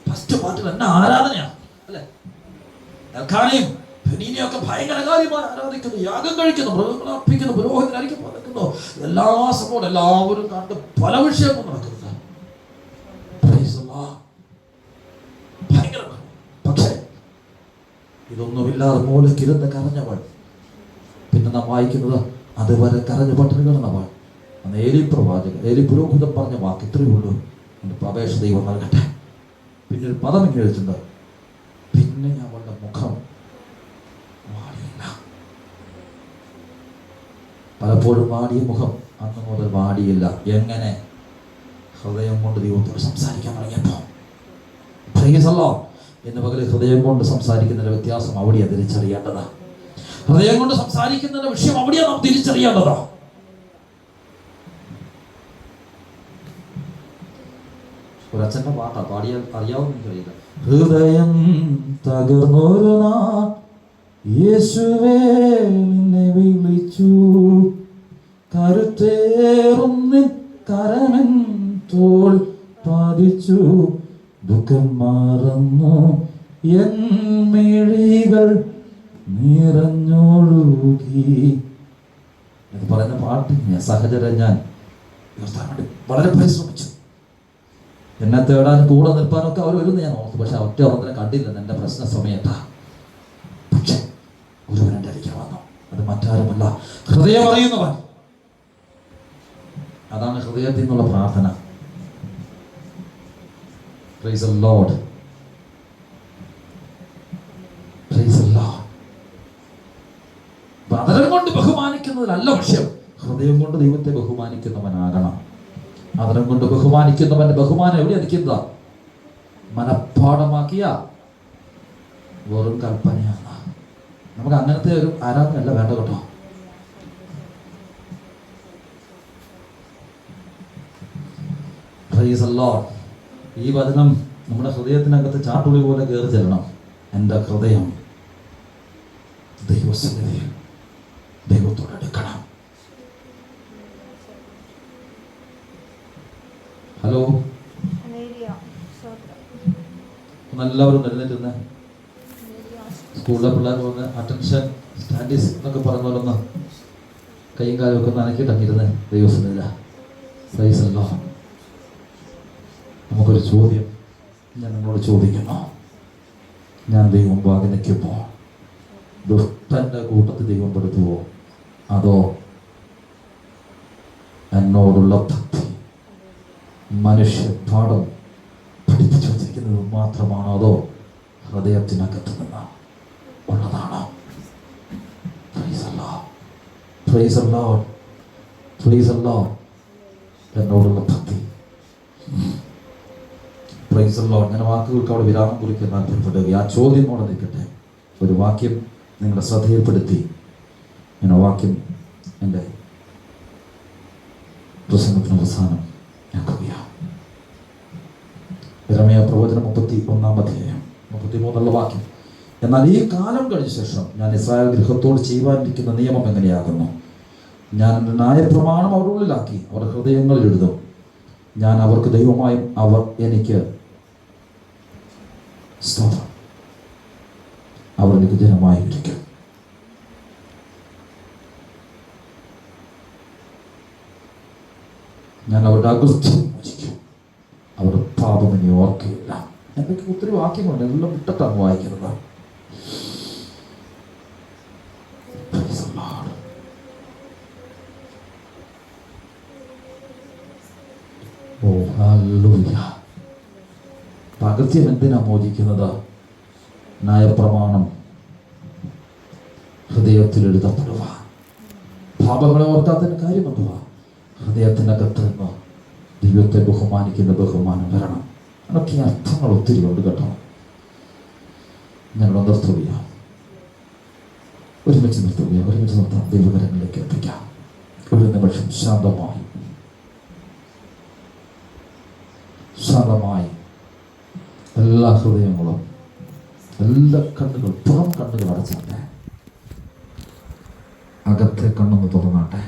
ഫസ്റ്റ് പാർട്ടിൽ എന്നെ ആരാധനയാ അല്ലെ? എൽക്കാനയും പെനീനയൊക്കെ ഭയങ്കര കാര്യമായി ആരാധിക്കുന്നു, യാഗം കഴിക്കുന്നു, മൃഗങ്ങളെ അർപ്പിക്കുന്നു, പുരോഹിതനായിരിക്കും നടക്കുന്നു, എല്ലാ സംഭവം എല്ലാവരും കണ്ട് പല വിഷയവും നടക്കുന്നത്. ഭയങ്കര. പക്ഷേ ഇതൊന്നുമില്ലാതെ മൂലക്കിരുന്ന് കരഞ്ഞവൾ, പിന്നെ നാം വായിക്കുന്നത് അതുവരെ കരഞ്ഞ പട്ടിണി കിടന്നവൾ. അന്ന് ഏലി പുരോഹിതൻ പറഞ്ഞ വാക്ക് ഇത്രയേ ഉള്ളൂ: എൻ്റെ അപേക്ഷ ദൈവം നൽകട്ടെ. പിന്നെ ഒരു പദം ഇങ്ങനെ എഴുതുന്നുണ്ട്: പിന്നെ അവളുടെ മുഖം വാടിയില്ല. പലപ്പോഴും വാടിയ മുഖം അന്ന് മുതൽ വാടിയില്ല. എങ്ങനെ? ഹൃദയം കൊണ്ട് ദൈവത്തോട് സംസാരിക്കാൻ തുടങ്ങിയപ്പോൾ. Price the Lord. എന്ന് പകല് ഹൃദയം കൊണ്ട് സംസാരിക്കുന്നതിന്റെ വ്യത്യാസം അവിടെയാണ് തിരിച്ചറിയേണ്ടത്. ഹൃദയം കൊണ്ട് സംസാരിക്കുന്നതിന്റെ വിഷയം അവിടെയാണ് നാം തിരിച്ചറിയേണ്ടത്. ഒരു അച്ഛൻ്റെ പാട്ടാ, പാടിയാൽ അറിയാവുന്ന എനിക്കറിയില്ല. ഹൃദയം തകർന്നൊരു നാൾ യേശുവേ നിന്നെ വിളിച്ചു, കരുത്തേറുന്നിൻ കരമൻ തോൾ പതിച്ചു, ദുഃഖം മറന്നു എൻ മിഴികൾ നിറഞ്ഞൊഴുകി എന്ന് പറയുന്ന പാട്ടിന് സഹചരം ഞാൻ ഉയർത്താൻ വേണ്ടി വളരെ പരിശ്രമിച്ചു. എന്നെ തേടാൻ കൂടെ നിൽപ്പാനൊക്കെ അവർ വരുന്നു ഞാൻ ഓർത്തു. പക്ഷെ ഒറ്റ ഒന്നിനെ കണ്ടില്ലെന്ന് എൻ്റെ പ്രശ്ന സമയത്താ. പക്ഷെ ഗുരുവൻ എൻ്റെ അരികെ വന്നു. അത് മറ്റാരുമല്ല, ഹൃദയം അറിയുന്നവൻ. അതാണ് ഹൃദയത്തിൽ നിന്നുള്ള പ്രാർത്ഥന. Praise the Lord. Praise the Lord. അതരം കൊണ്ട് ബഹുമാനിക്കുന്നതിലല്ല വിഷയം, ഹൃദയം കൊണ്ട് ദൈവത്തെ ബഹുമാനിക്കുന്നവനാകണം. അതരം കൊണ്ട് ബഹുമാനിക്കുന്നവന്റെ ബഹുമാനം എവിടെ നിൽക്കുന്ന? മനഃപ്പാഠമാക്കിയ വെറും കൽപ്പനയാണ്. നമുക്ക് അങ്ങനത്തെ ഒരു ആരാധനയല്ല വേണ്ട കേട്ടോ. Praise the Lord. ഈ വചനം നമ്മുടെ ഹൃദയത്തിനകത്ത് ചാട്ടുളി പോലെ കയറി ചെല്ലണം. എൻ്റെ ഹൃദയം ദൈവസന്നിധിയിൽ ദൈവത്തോടെടുക്കണം. ഹലോ, എല്ലാവരും എഴുന്നേറ്റുന്നേ. സ്കൂളിലെ പിള്ളേർ വന്ന് അറ്റൻഷൻ സ്റ്റാൻഡീസ് എന്നൊക്കെ പറഞ്ഞ പോലെ ഒന്ന് കൈയും കാലും ഒക്കെ നനക്കിട്ടങ്ങിരുന്നേ. ദൈവസന്നിധിയില്ല. Praise the lord. നമുക്കൊരു ചോദ്യം ഞാൻ നിങ്ങളോട് ചോദിക്കുന്നു. ഞാൻ ദൈവം മുമ്പാകെ നിൽക്കുമ്പോൾ ദുഷ്ടൻ്റെ കൂട്ടത്തിൽ ദൈവം പെടുത്തുവോ, അതോ എന്നോടുള്ള ഭക്തി മനുഷ്യ പാഠം പഠിപ്പിച്ചു വച്ചിരിക്കുന്നത് മാത്രമാണോ, അതോ ഹൃദയത്തിനകത്ത് നിന്ന് ഉള്ളതാണോ? Price the lord. Praise the lord. Praise the Lord. എന്നോടുള്ള ഭക്തി. Price the Lord. ഞാൻ വാക്കുകൾക്ക് അവിടെ വിരാമം കുറിക്കാൻ താല്പര്യപ്പെടുക. ആ ചോദ്യം അവിടെ നിൽക്കട്ടെ. ഒരു വാക്യം നിങ്ങളുടെ ശ്രദ്ധയിൽപ്പെടുത്തി ഞാൻ ആ വാക്യം എൻ്റെ പ്രസംഗത്തിന് അവസാനം ആക്കുകയാണ്. യിരെമ്യാ പ്രവചനം 31-ാം അധ്യായം 33 വാക്യം. എന്നാൽ ഈ കാലം കഴിഞ്ഞ ശേഷം ഞാൻ ഇസ്രായേൽ ഗൃഹത്തോട് ചെയ്യുവാനിരിക്കുന്ന നിയമം എങ്ങനെയാകുന്നു? ഞാൻ എൻ്റെ ന്യായപ്രമാണം അവരുടെ ഉള്ളിലാക്കി അവർ ഹൃദയങ്ങളിൽ എഴുതും. ഞാൻ അവർക്ക് ദൈവമായും അവർ എനിക്ക് സ്തോത്രം, അവർ എനിക്ക് ജനമായും ഇരിക്കും. ഞാൻ അവരുടെ അകൃത്യം മോചിക്കും, അവർ പാപം ഇനി ഓർക്കുകയില്ല. എന്തൊക്കെ ഒത്തിരി വാക്യങ്ങളുണ്ട്, എല്ലാം വിട്ടിട്ടാണ് വായിക്കുന്നത്. ഓ ഹല്ലേലൂയ. അകൃത്യം എന്തിനാ മോചിക്കുന്നത്? ന്യായപ്രമാണം ഹൃദയത്തിൽ എഴുതപ്പെടുവാൻ. പാപങ്ങളെ ഓർക്കാത്തതിന് കാര്യമെന്തുവാ? ഹൃദയത്തിനകത്ത് നിന്ന് ദൈവത്തെ ബഹുമാനിക്കുന്ന ബഹുമാനം വരണം. അതൊക്കെ അർത്ഥങ്ങൾ ഒത്തിരി ഉണ്ട് കേട്ടോ. ഞങ്ങൾ നിർത്തുകയാണ്, ഒരുമിച്ച് നിർത്താം. ദൈവകരങ്ങളിലേക്ക് എത്തിക്കാം. ഒരു നിമിഷം ശാന്തമായി എല്ലാ ഹൃദയങ്ങളും, എല്ലാ കണ്ണുകൾ, പുറം കണ്ണുകൾ അടച്ചാട്ടെ, അകത്തെ കണ്ണൊന്ന് തുറന്നാട്ടെ.